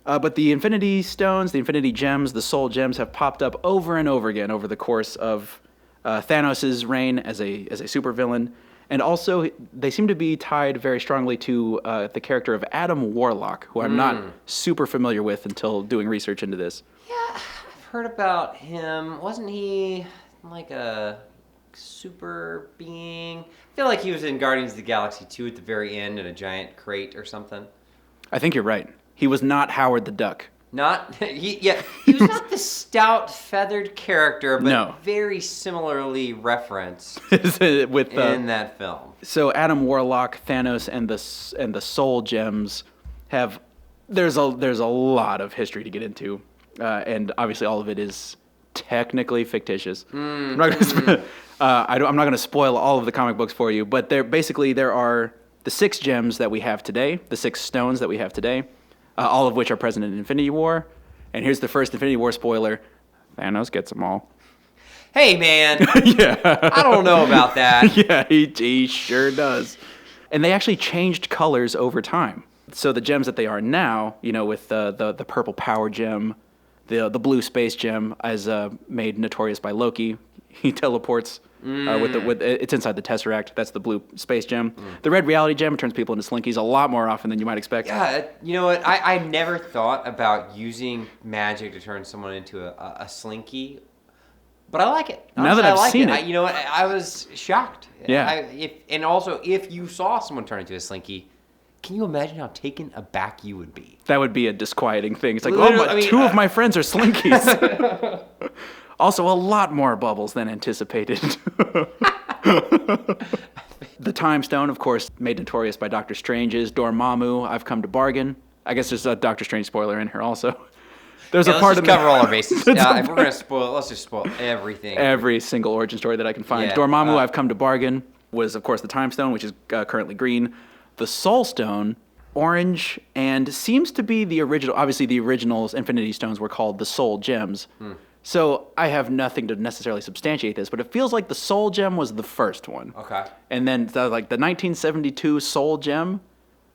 But the Infinity Stones, the Infinity Gems, the Soul Gems have popped up over and over again over the course of Thanos' reign as a supervillain. And also, they seem to be tied very strongly to the character of Adam Warlock, who I'm not super familiar with until doing research into this. Yeah, I've heard about him. Wasn't he like a super being? I feel like he was in Guardians of the Galaxy 2 at the very end in a giant crate or something. I think you're right. He was not Howard the Duck. He was not the stout feathered character, but very similarly referenced in that film. So Adam Warlock, Thanos, and the Soul Gems there's a lot of history to get into, and obviously all of it is technically fictitious. I'm not going to spoil all of the comic books for you, but there are the 6 gems that we have today, the 6 stones that we have today. All of which are present in Infinity War. And here's the first Infinity War spoiler. Thanos gets them all. Hey, man. I don't know about that. Yeah, he sure does. And they actually changed colors over time. So the gems that they are now, with the purple power gem, the blue space gem, as made notorious by Loki. He teleports with it's inside the Tesseract. That's the blue space gem. The red reality gem turns people into slinkies a lot more often than you might expect. Yeah, you know what? I never thought about using magic to turn someone into a slinky, but I like it. Honestly, now that I've seen it, you know what? I was shocked. Yeah. If you saw someone turn into a slinky, can you imagine how taken aback you would be? That would be a disquieting thing. It's like, two of my friends are slinkies. Also, a lot more bubbles than anticipated. The Time Stone, of course, made notorious by Doctor Strange, is Dormammu. I've come to bargain. I guess there's a Doctor Strange spoiler in here also. There's a part of cover all our bases. If we're gonna spoil, let's just spoil everything. Every single origin story that I can find. Yeah, Dormammu, I've come to bargain, was of course the Time Stone, which is currently green. The Soul Stone, orange, and seems to be the original. Obviously, the original Infinity Stones were called the Soul Gems. So I have nothing to necessarily substantiate this, but it feels like the Soul Gem was the first one. Okay. And then the 1972 Soul Gem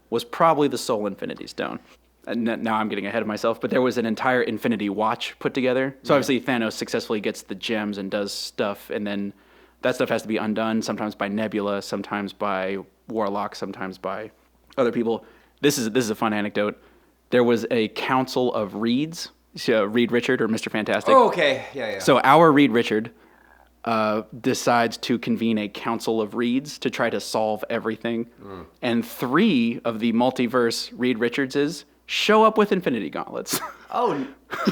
was probably the Soul Infinity Stone. And now I'm getting ahead of myself, but there was an entire Infinity Watch put together. So obviously Thanos successfully gets the gems and does stuff, and then that stuff has to be undone, sometimes by Nebula, sometimes by Warlock, sometimes by other people. This is a fun anecdote. There was a council of Reeds. Reed Richard or Mr. Fantastic. Oh, okay. Yeah. So our Reed Richard decides to convene a council of Reeds to try to solve everything. And 3 of the multiverse Reed Richardses show up with Infinity Gauntlets. Oh,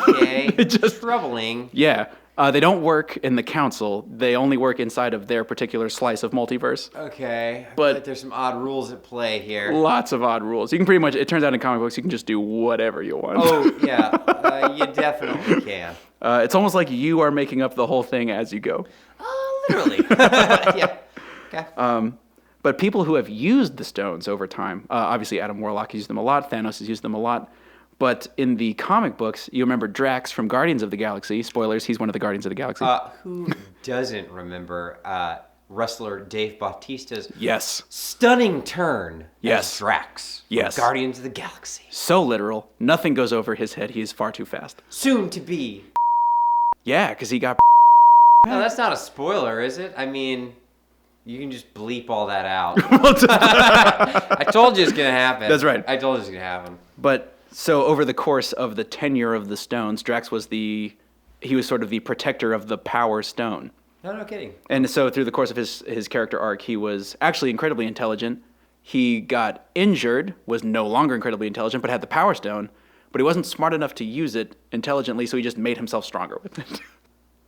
okay. Just troubling. Yeah. They don't work in the council. They only work inside of their particular slice of multiverse. Okay. I But- feel like there's some odd rules at play here. Lots of odd rules. You can pretty much, it turns out in comic books, you can just do whatever you want. Oh, yeah. You definitely can. It's almost like you are making up the whole thing as you go. Literally. Yeah. Okay. But people who have used the stones over time, obviously Adam Warlock used them a lot, Thanos has used them a lot. But in the comic books, you remember Drax from Guardians of the Galaxy. Spoilers, he's one of the Guardians of the Galaxy. Who doesn't remember wrestler Dave Bautista's Yes. stunning turn Yes. as Drax from Yes. Guardians of the Galaxy? So literal. Nothing goes over his head. He is far too fast. Soon to be. Yeah, because he got... No, that's not a spoiler, is it? I mean, you can just bleep all that out. I told you it's going to happen. That's right. I told you it's going to happen. But so over the course of the tenure of the stones, Drax was he was sort of the protector of the Power Stone. No kidding. And so through the course of his character arc, he was actually incredibly intelligent. He got injured, was no longer incredibly intelligent, but had the Power Stone. But he wasn't smart enough to use it intelligently, so he just made himself stronger with it.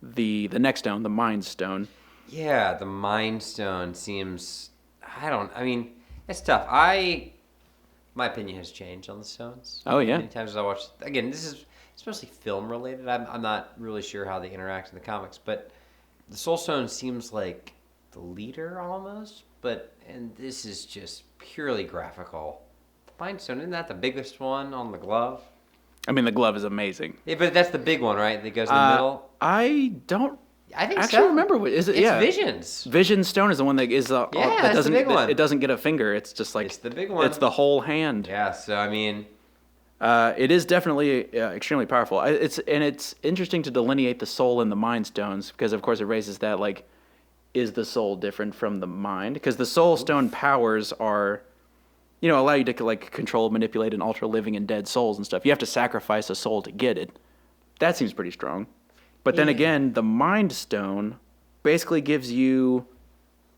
The next stone, the Mind Stone. Yeah, the Mind Stone seems... I mean, it's tough. My opinion has changed on the stones. Oh, yeah. Many times as I watch... Again, this is especially film-related. I'm not really sure how they interact in the comics, but the Soul Stone seems like the leader almost, and this is just purely graphical. The Mind Stone, isn't that the biggest one on the glove? I mean, the glove is amazing. Yeah, but that's the big one, right? That goes in the middle? I don't I think actually so. remember what is it. It's Yeah, Vision's. Vision Stone is the one that is Yeah, that that's doesn't the big one. It doesn't get a finger. It's just like It's the big one. It's the whole hand. Yeah, so I mean... It is definitely extremely powerful. It's interesting to delineate the soul and the mind stones because, of course, it raises that like, is the soul different from the mind? Because the soul stone powers are, allow you to like control, manipulate, and alter living and dead souls and stuff. You have to sacrifice a soul to get it. That seems pretty strong. But then again, the mind stone basically gives you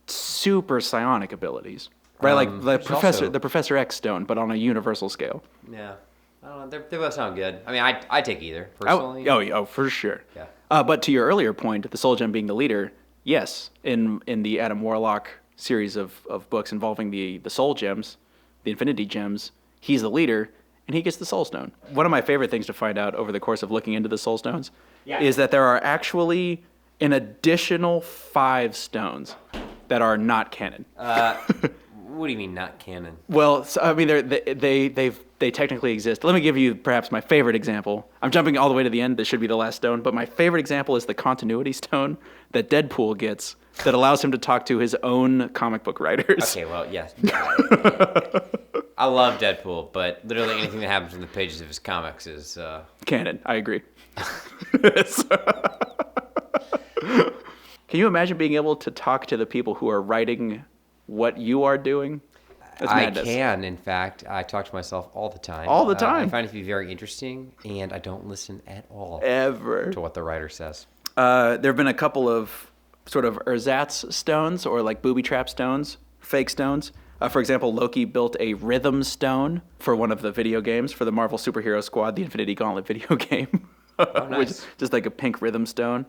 super psionic abilities, right? Like the Professor X stone, but on a universal scale. Yeah. I don't know. They both sound good. I mean, I take either, personally. Oh, for sure. Yeah. But to your earlier point, the Soul Gem being the leader, yes, in the Adam Warlock series of books involving the Soul Gems, the Infinity Gems, he's the leader, and he gets the Soul Stone. One of my favorite things to find out over the course of looking into the Soul Stones is that there are actually an additional 5 stones that are not canon. What do you mean not canon? Well, so, I mean, they technically exist. Let me give you perhaps my favorite example. I'm jumping all the way to the end. This should be the last stone. But my favorite example is the continuity stone that Deadpool gets that allows him to talk to his own comic book writers. Okay, well, yes. I love Deadpool, but literally anything that happens in the pages of his comics is... Canon. I agree. Can you imagine being able to talk to the people who are writing what you are doing? That's madness. I can, in fact. I talk to myself all the time. All the time. I find it to be very interesting, and I don't listen at all Ever. to what the writer says. There have been a couple of sort of ersatz stones or like booby trap stones, fake stones. For example, Loki built a rhythm stone for one of the video games for the Marvel Superhero Squad, the Infinity Gauntlet video game. Oh, nice. Which is just like a pink rhythm stone.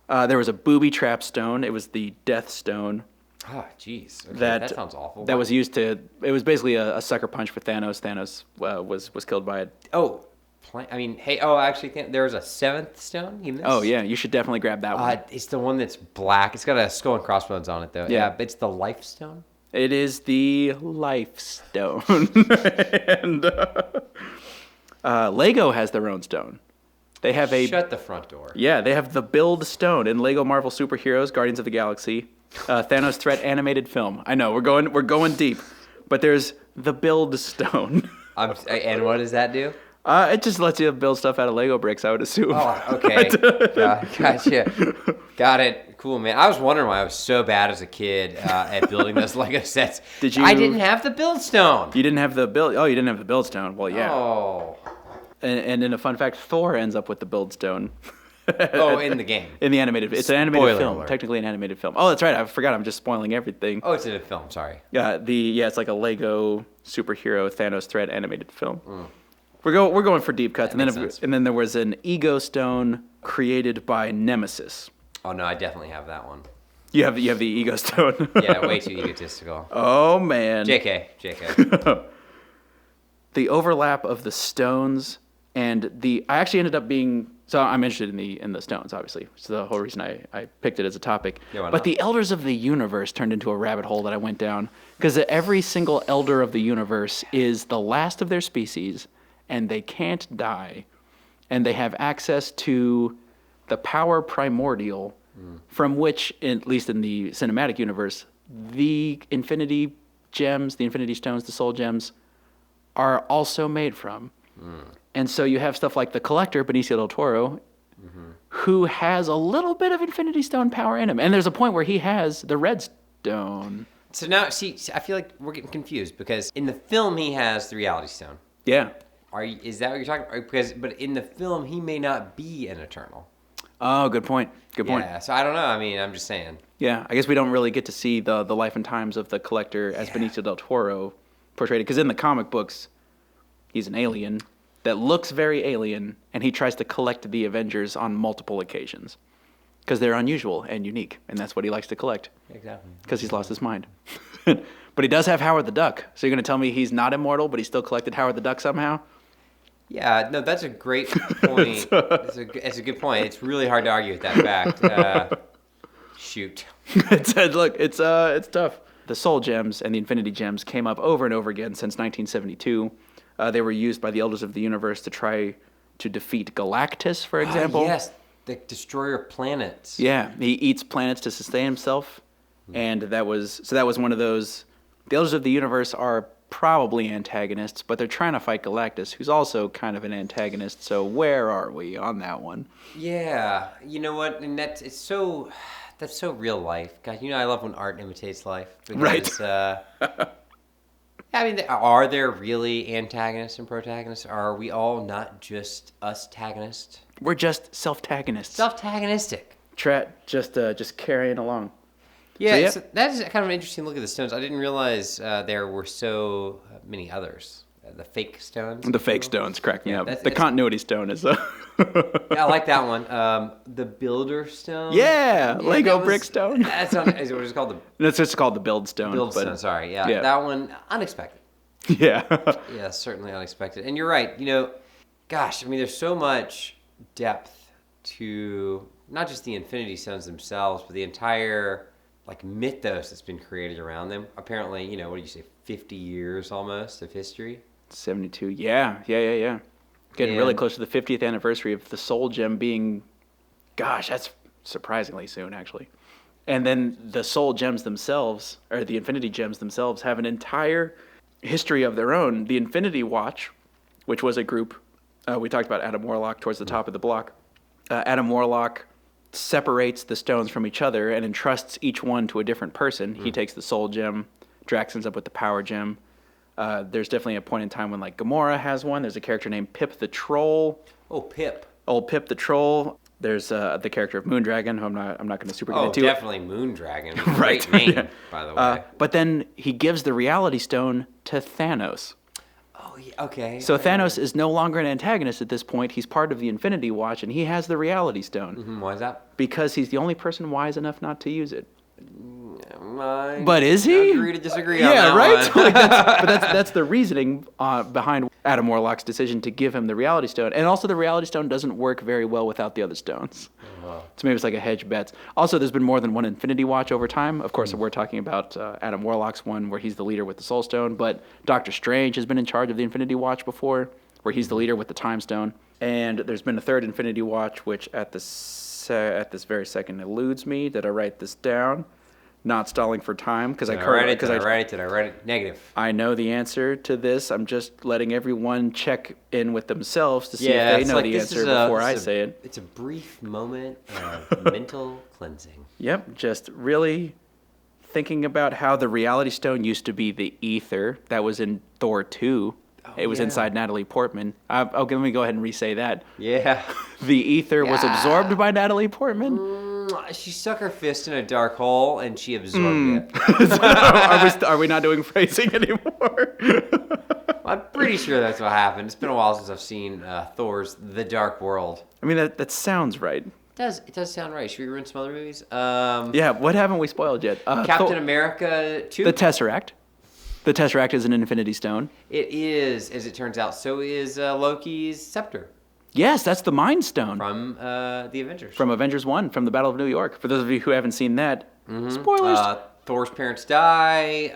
There was a booby trap stone. It was the Death Stone. Oh, jeez. Okay, That sounds awful. That was used to. It was basically a sucker punch for Thanos. Thanos was killed by it. Oh, actually, there was a 7th stone you missed? Oh yeah, you should definitely grab that one. It's the one that's black. It's got a skull and crossbones on it, though. Yeah. It's the Life Stone. It is the Life Stone. And Lego has their own stone. They have Shut the front door. Yeah, they have the Build Stone in Lego Marvel Superheroes Guardians of the Galaxy. Thanos Threat animated film. I know, we're going deep. But there's the Build Stone. And what does that do? It just lets you build stuff out of Lego bricks, I would assume. Oh, okay. Gotcha. Got it. Cool, man. I was wondering why I was so bad as a kid at building those Lego sets. I didn't have the Build Stone. You didn't have the Build... Oh, you didn't have the Build Stone. Well, yeah. Oh. And in a fun fact, Thor ends up with the Build Stone. In the game. In the animated... It's an animated Spoiler film. alert. Technically an animated film. Oh, that's right. I forgot. I'm just spoiling everything. Oh, it's in a film. Sorry. It's like a Lego superhero Thanos Threat animated film. We're going for deep cuts, That makes sense. and then there was an ego stone created by Nemesis. Oh no, I definitely have that one. You have the ego stone. Yeah, way too egotistical. Oh man. JK. The overlap of the stones and I actually ended up being, so I'm interested in the stones, obviously. So the whole reason I picked it as a topic. Yeah, why but not? the elders of the universe turned into a rabbit hole that I went down, because every single elder of the universe is the last of their species, and they can't die, and they have access to the power primordial, from which, at least in the cinematic universe, the infinity gems, the infinity stones, the soul gems, are also made from. And so you have stuff like the Collector, Benicio del Toro, who has a little bit of Infinity Stone power in him. And there's a point where he has the Red Stone. So now, see, I feel like we're getting confused because in the film he has the Reality Stone. Yeah. Is that what you're talking about? But in the film he may not be an Eternal. Oh, good point. Good point. Yeah, so I don't know. I mean, I'm just saying. Yeah, I guess we don't really get to see the life and times of the Collector as Benicio del Toro portrayed it. Because in the comic books, he's an alien that looks very alien, and he tries to collect the Avengers on multiple occasions. Because they're unusual and unique, and that's what he likes to collect. Exactly. Because he's lost his mind. But he does have Howard the Duck. So you're going to tell me he's not immortal, but he still collected Howard the Duck somehow? Yeah, no, that's a great point. It's a good point. It's really hard to argue with that fact. Shoot. It's tough. The Soul Gems and the Infinity Gems came up over and over again since 1972. They were used by the Elders of the Universe to try to defeat Galactus, for example. Yes, the destroyer of planets. Yeah, he eats planets to sustain himself, and that was one of those. The Elders of the Universe are probably antagonists, but they're trying to fight Galactus, who's also kind of an antagonist. So where are we on that one? Yeah, you know what? And that's so real life. God, I love when art imitates life. Because, Right. I mean, are there really antagonists and protagonists? Are we all not just us-tagonists? We're just self-tagonists. Self-tagonistic. Just carrying along. Yeah, so that is kind of an interesting look at the stones. I didn't realize there were so many others. The fake stones. The fake stones crack me up. that's- The continuity stone is. Yeah, I like that one. The builder stone. Yeah, Lego that brick stone. That's not, is what it's called. The It's just called the build stone. build but, stone. Sorry. Yeah, yeah. that one unexpected. Yeah. Yeah, certainly unexpected. And you're right. Gosh, I mean, there's so much depth to not just the Infinity Stones themselves, but the entire mythos that's been created around them. Apparently, what do you say, 50 years almost of history? 72. Yeah. Getting really And- close to the 50th anniversary of the Soul Gem being, gosh, that's surprisingly soon, actually. And then the Soul Gems themselves, or the Infinity Gems themselves, have an entire history of their own. The Infinity Watch, which was a group, we talked about Adam Warlock towards the top of the block. Adam Warlock separates the stones from each other and entrusts each one to a different person. He takes the Soul Gem. Drax ends up with the Power Gem. There's definitely a point in time when Gamora has one. There's a character named Pip the Troll. Oh, Pip. Old Pip the Troll. There's the character of Moondragon, who I'm not going to super get Oh, into. definitely Moondragon. Right. Great name, Yeah. by the way. But then he gives the Reality Stone to Thanos. Oh, yeah, okay. So Thanos is no longer an antagonist at this point. He's part of the Infinity Watch, and he has the Reality Stone. Why is that? Because he's the only person wise enough not to use it. I But is he? agree to disagree on Yeah, that right? one. But that's the reasoning behind Adam Warlock's decision to give him the Reality Stone. And also the Reality Stone doesn't work very well without the other stones. So maybe it's like a hedge bets. Also, there's been more than one Infinity Watch over time. Of course, we're talking about Adam Warlock's one, where he's the leader with the Soul Stone. But Doctor Strange has been in charge of the Infinity Watch before, where he's the leader with the Time Stone. And there's been a third Infinity Watch, which at this very second eludes me. Did I write this down? Not stalling for time because Did I write it? Negative. I know the answer to this. I'm just letting everyone check in with themselves to see if they know the answer before I say it. It's a brief moment of mental cleansing. Yep, just really thinking about how the Reality Stone used to be the ether that was in Thor 2. It was inside Natalie Portman. Okay, let me go ahead and re-say that. Yeah. The ether was absorbed by Natalie Portman. She stuck her fist in a dark hole and she absorbed it. Are we not doing phrasing anymore? Well, I'm pretty sure that's what happened. It's been a while since I've seen Thor's The Dark World. I mean, that sounds right. It does sound right. Should we ruin some other movies? Yeah, what haven't we spoiled yet? Captain America 2? The Tesseract. The Tesseract is an Infinity Stone. It is, as it turns out. So is Loki's scepter. Yes, that's the Mind Stone. From the Avengers. From Avengers 1, from the Battle of New York. For those of you who haven't seen that, spoilers. Thor's parents die.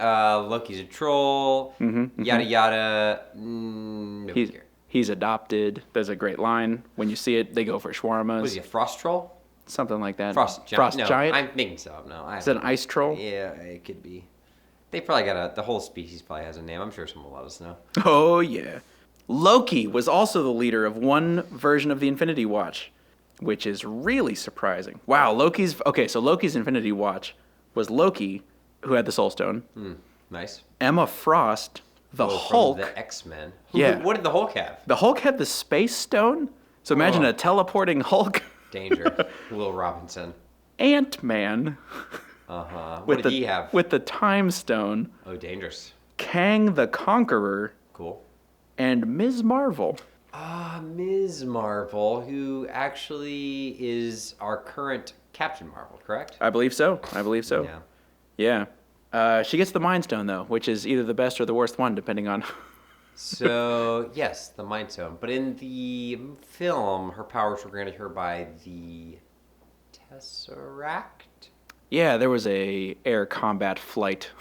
Loki's a troll. Yada yada. Nobody cares. He's adopted. There's a great line. When you see it, they go for shawarmas. Was he a frost troll? Something like that. Frost giant? No, giant? I'm making stuff up. No, Is it an ice troll? Yeah, it could be. They probably got the whole species probably has a name. I'm sure someone will let us know. Oh, yeah. Loki was also the leader of one version of the Infinity Watch, which is really surprising. Wow, Loki's Infinity Watch was Loki, who had the Soul Stone. Nice. Emma Frost, the Hulk. From the X-Men. Yeah. What did the Hulk have? The Hulk had the Space Stone. So imagine a teleporting Hulk. Danger. Will Robinson. Ant-Man. What did he have? With the Time Stone. Oh, dangerous. Kang the Conqueror. Cool. And Ms. Marvel. Ms. Marvel, who actually is our current Captain Marvel, correct? I believe so. Yeah. Yeah. She gets the Mind Stone, though, which is either the best or the worst one, depending on... So, yes, the Mind Stone. But in the film, her powers were granted her by the Tesseract? Yeah, there was a air combat flight.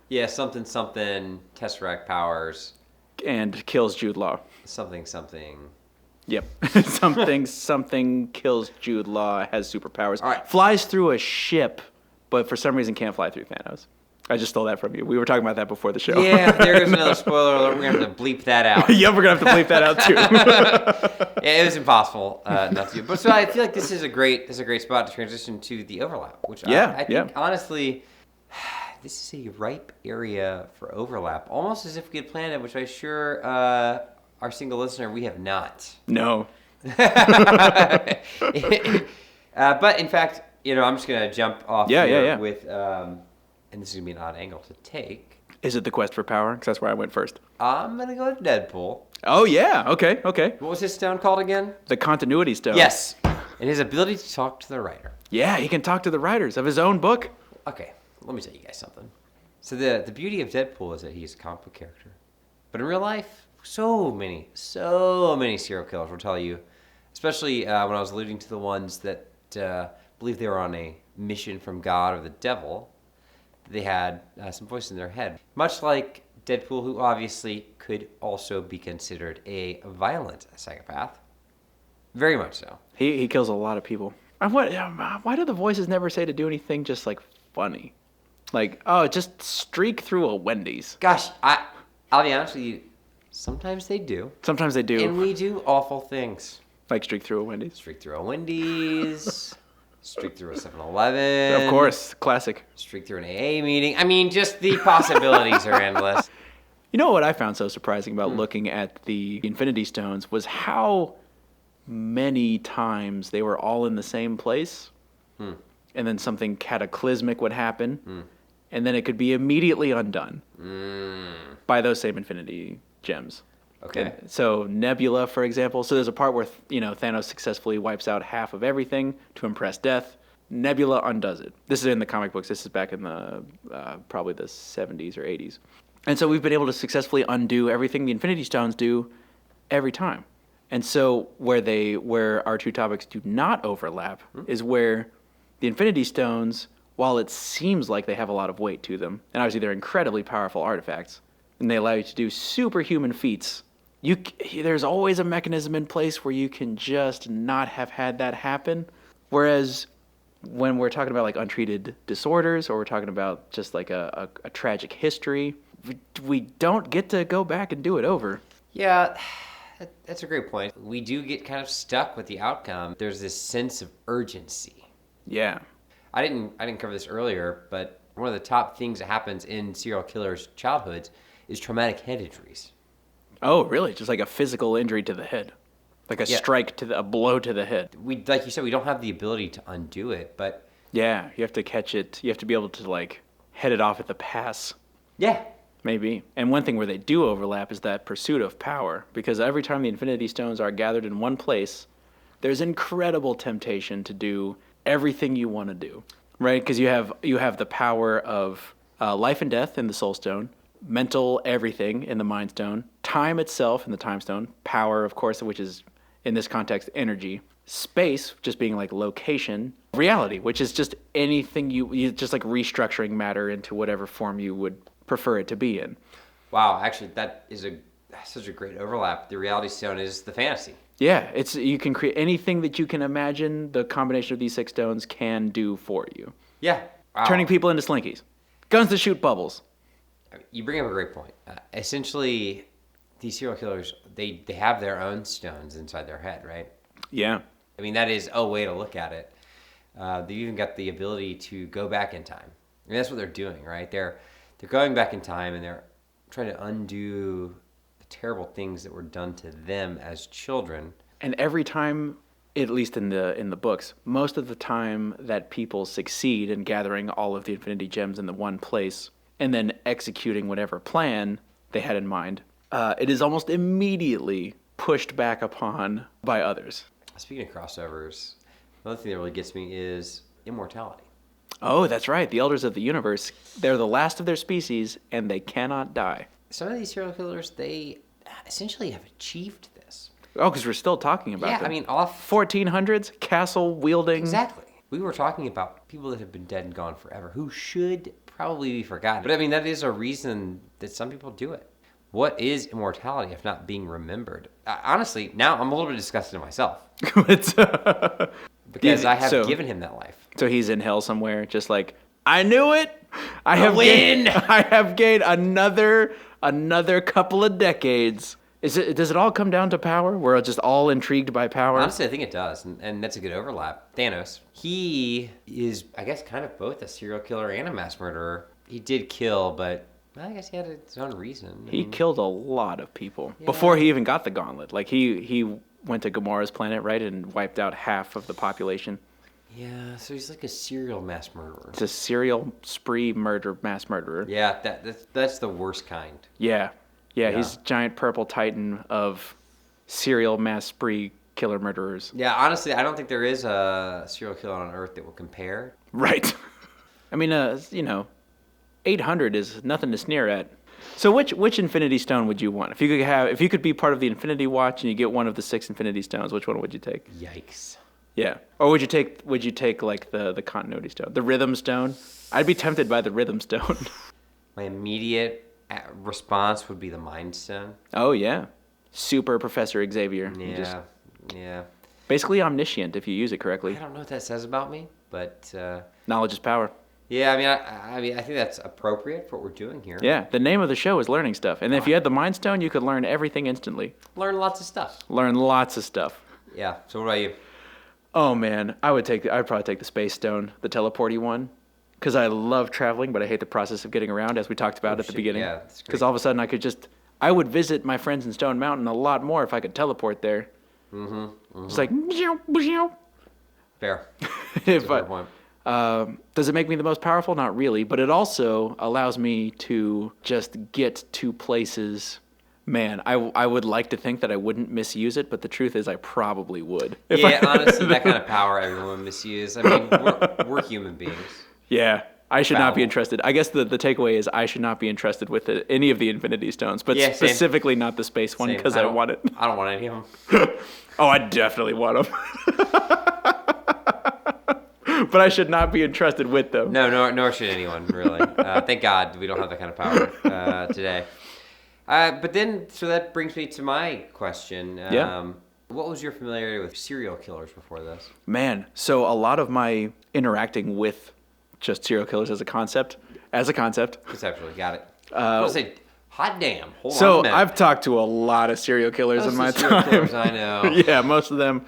Yeah, something, Tesseract powers. And kills Jude Law. Something. Yep. something kills Jude Law, has superpowers. All right. Flies through a ship, but for some reason can't fly through Thanos. I just stole that from you. We were talking about that before the show. Yeah, there goes another spoiler alert. We're going to have to bleep that out. Yep, we're going to have to bleep that out, too. Yeah, it was impossible not to. But so I feel like this is a great spot to transition to the overlap, which I think, honestly, this is a ripe area for overlap, almost as if we had planned it, which I sure, our single listener, we have not. No. But in fact, I'm just going to jump off with, and this is going to be an odd angle to take. Is it the quest for power? Because that's where I went first. I'm going to go with Deadpool. Oh, yeah. Okay. What was his stone called again? The Continuity Stone. Yes. And his ability to talk to the writer. Yeah, he can talk to the writers of his own book. Okay, let me tell you guys something. So the beauty of Deadpool is that he's a comic book character. But in real life, so many serial killers will tell you, especially when I was alluding to the ones that believe they were on a mission from God or the devil, they had some voice in their head. Much like Deadpool, who obviously could also be considered a violent psychopath. Very much so. He kills a lot of people. Why do the voices never say to do anything just, like, funny? Like, oh, just streak through a Wendy's. Gosh, I'll be honest with you. Sometimes they do. Sometimes they do. And we do awful things. Like streak through a Wendy's? Streak through a Wendy's. Streak through a 7-Eleven. Of course. Classic. Streak through an AA meeting. I mean, just the possibilities are endless. You know what I found so surprising about looking at the Infinity Stones was how many times they were all in the same place. And then something cataclysmic would happen. And then it could be immediately undone by those same Infinity Gems. Okay. So Nebula, for example. So there's a part where Thanos successfully wipes out half of everything to impress Death. Nebula undoes it. This is in the comic books. This is back in the probably the 70s or 80s. And so we've been able to successfully undo everything the Infinity Stones do every time. And so where our two topics do not overlap is where the Infinity Stones, while it seems like they have a lot of weight to them, and obviously they're incredibly powerful artifacts, and they allow you to do superhuman feats, there's always a mechanism in place where you can just not have had that happen. Whereas when we're talking about like untreated disorders, or we're talking about just like a tragic history, we don't get to go back and do it over. Yeah, that's a great point. We do get kind of stuck with the outcome. There's this sense of urgency. Yeah. I didn't cover this earlier, but one of the top things that happens in serial killers' childhoods is traumatic head injuries. Oh, really? Just like a physical injury to the head, like a blow to the head. We, like you said, we don't have the ability to undo it, but yeah, you have to catch it. You have to be able to like head it off at the pass. Yeah, Maybe. And one thing where they do overlap is that pursuit of power, because every time the Infinity Stones are gathered in one place, there's incredible temptation to do everything you want to do, right? Because you have the power of life and death in the Soul Stone, mental everything in the Mind Stone, time itself in the Time Stone, power, of course, which is, in this context, energy, space, just being like location, reality, which is just anything you just like restructuring matter into whatever form you would prefer it to be in. Wow, actually, that is such a great overlap. The reality stone is the fantasy. Yeah, you can create anything that you can imagine the combination of these 6 stones can do for you. Yeah. Wow. Turning people into slinkies. Guns that shoot bubbles. You bring up a great point. Essentially, these serial killers, they have their own stones inside their head, right? Yeah. I mean, that is a way to look at it. They've even got the ability to go back in time. I mean, that's what they're doing, right? They're going back in time and they're trying to undo the terrible things that were done to them as children. And every time, at least in the books, most of the time that people succeed in gathering all of the Infinity Gems in the one place and then executing whatever plan they had in mind, it is almost immediately pushed back upon by others. Speaking of crossovers, another thing that really gets me is immortality. Oh, that's right. The Elders of the Universe, they're the last of their species, and they cannot die. Some of these serial killers, they essentially have achieved this. Oh, because we're still talking about them. Yeah, I mean, off 1400s, castle wielding. Exactly. We were talking about people that have been dead and gone forever, who should probably be forgotten. But I mean, that is a reason that some people do it. What is immortality if not being remembered? Honestly, now I'm a little bit disgusted in myself. Because I have given him that life. So he's in hell somewhere, just like, I knew it. I have gained another couple of decades. Does it all come down to power? We're just all intrigued by power? Honestly, I think it does, and that's a good overlap. Thanos, he is, I guess, kind of both a serial killer and a mass murderer. He did kill, but I guess he had his own reason. He killed a lot of people before he even got the gauntlet. Like, he went to Gamora's planet, right, and wiped out half of the population. Yeah, so he's like a serial mass murderer. It's a serial spree mass murderer. Yeah, that's the worst kind. Yeah, he's giant purple titan of serial mass spree killer murderers. Yeah, honestly, I don't think there is a serial killer on Earth that will compare. Right. I mean, 800 is nothing to sneer at. So which Infinity Stone would you want? If you could be part of the Infinity Watch and you get one of the 6 Infinity Stones, which one would you take? Yikes. Yeah. Or would you take like the Continuity Stone, the Rhythm Stone? I'd be tempted by the Rhythm Stone. My immediate response would be the Mind Stone. Oh yeah. Super Professor Xavier. Yeah. Basically omniscient if you use it correctly. I don't know what that says about me, but knowledge is power. Yeah, I mean, I think that's appropriate for what we're doing here. Yeah, the name of the show is learning stuff, and if you had the Mind Stone, you could learn everything instantly. Learn lots of stuff. Yeah. So what about you? Oh man, I'd probably take the Space Stone, the teleporty one, because I love traveling, but I hate the process of getting around, as we talked about at the beginning. Yeah, that's great. Because all of a sudden I would visit my friends in Stone Mountain a lot more if I could teleport there. Mm-hmm. Just like, fair. That's a fair point. Does it make me the most powerful? Not really, but it also allows me to just get to places. Man, I would like to think that I wouldn't misuse it, but the truth is I probably would. Honestly, that kind of power everyone would misuse. I mean, we're human beings. Yeah, I should not be interested. I guess the takeaway is I should not be interested with any of the Infinity Stones, but specifically not the space one because I want it. I don't want any of them. Oh, I definitely want them. But I should not be entrusted with them. No, nor should anyone, really. Thank God we don't have that kind of power today. But then, so that brings me to my question. What was your familiarity with serial killers before this? Man, so a lot of my interacting with just serial killers as a concept. Conceptually, got it. I was going to say, hot damn, hold on a So minute. I've talked to a lot of serial killers in my time. Killers, I know. Yeah, most of them.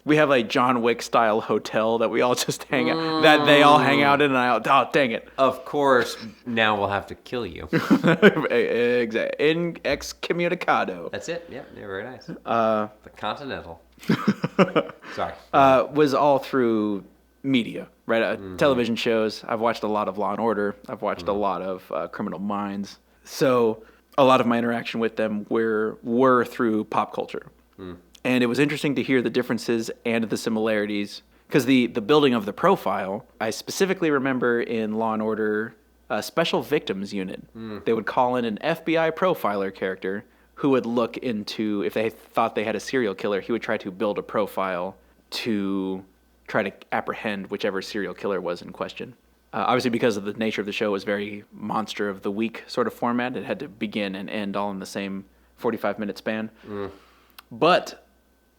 We have a John Wick style hotel that we all just hang out, that they all hang out in, and dang it. Of course, now we'll have to kill you. Exactly. In excommunicado. That's it. Yeah, very nice. The Continental. Sorry. Was all through media, right? Television shows. I've watched a lot of Law and Order. I've watched a lot of Criminal Minds. So a lot of my interaction with them were through pop culture. And it was interesting to hear the differences and the similarities. Because the building of the profile, I specifically remember in Law & Order Special Victims Unit, they would call in an FBI profiler character who would look into, if they thought they had a serial killer, he would try to build a profile to try to apprehend whichever serial killer was in question. Obviously, because of the nature of the show, it was very Monster of the Week sort of format. It had to begin and end all in the same 45-minute span. But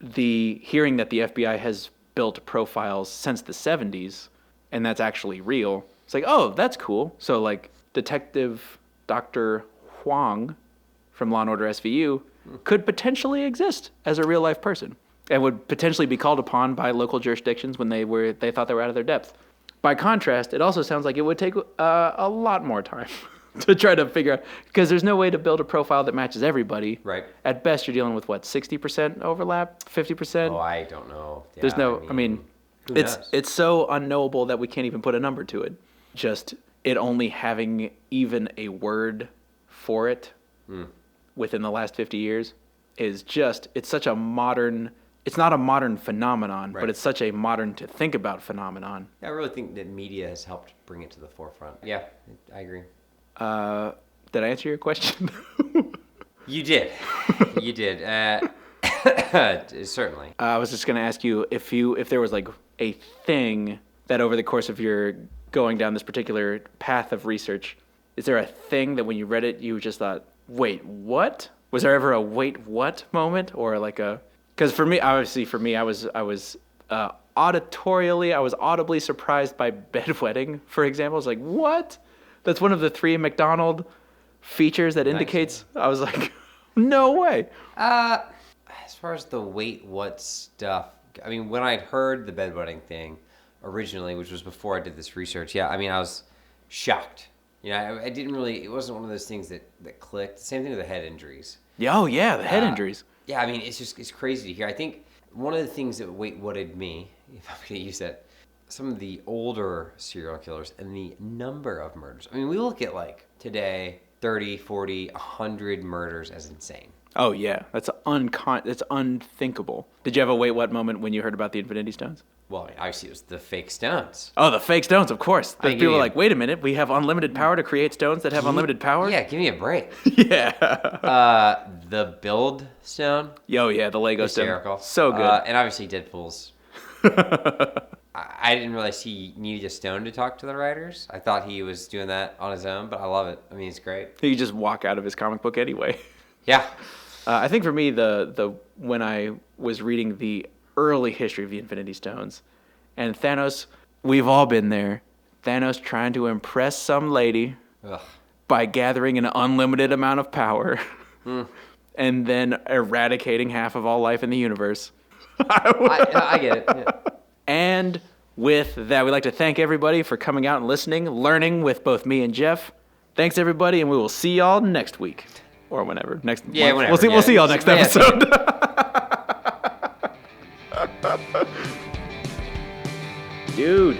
the hearing that the FBI has built profiles since the 70s, and that's actually real, it's like, oh, that's cool. So, like, Detective Dr. Huang from Law & Order SVU could potentially exist as a real-life person and would potentially be called upon by local jurisdictions when they thought they were out of their depth. By contrast, it also sounds like it would take a lot more time to try to figure out, because there's no way to build a profile that matches everybody. Right. At best, you're dealing with, 60% overlap, 50%? Oh, I don't know. Yeah, There's no, who knows? it's so unknowable that we can't even put a number to it. Just it only having even a word for it within the last 50 years is just, it's such a modern, it's not a modern phenomenon, but it's such a modern to think about phenomenon. I really think that media has helped bring it to the forefront. Yeah, I agree. Did I answer your question? You did. You did. Certainly. I was just going to ask you if there was like a thing that over the course of your going down this particular path of research, is there a thing that when you read it you just thought, wait, what? Was there ever a wait, what moment, or like a? Because for me, I was auditorially, I was audibly surprised by bedwetting, for example. I was like, what? That's one of the 3 McDonald features that indicates. I was like, no way. As far as the wait, what stuff, I mean, when I'd heard the bedwetting thing originally, which was before I did this research, I was shocked. I didn't really, it wasn't one of those things that clicked. Same thing with the head injuries. Oh, yeah, the head injuries. Yeah, I mean, it's crazy to hear. I think one of the things that whatted me, if I'm going to use that, some of the older serial killers and the number of murders. I mean, we look at, like, today, 30, 40, 100 murders as insane. Oh, yeah. That's unthinkable. Did you have a wait, what moment when you heard about the Infinity Stones? Well, obviously, it was the fake stones. Oh, the fake stones, of course. People were like, wait a minute, we have unlimited power to create stones that have unlimited power? Yeah, give me a break. Yeah. The build stone. Oh, yeah, the Lego hysterical. Stone. So good. And obviously, Deadpool's. I didn't realize he needed a stone to talk to the writers. I thought he was doing that on his own, but I love it. I mean, it's great. He could just walk out of his comic book anyway. Yeah. I think for me, the when I was reading the early history of the Infinity Stones, and Thanos, we've all been there. Thanos trying to impress some lady by gathering an unlimited amount of power and then eradicating half of all life in the universe. I get it. Yeah. And with that, we'd like to thank everybody for coming out and listening, learning with both me and Jeff. Thanks, everybody, and we will see y'all next week. Or whenever. Next month. Whenever. We'll see y'all next episode. Dude.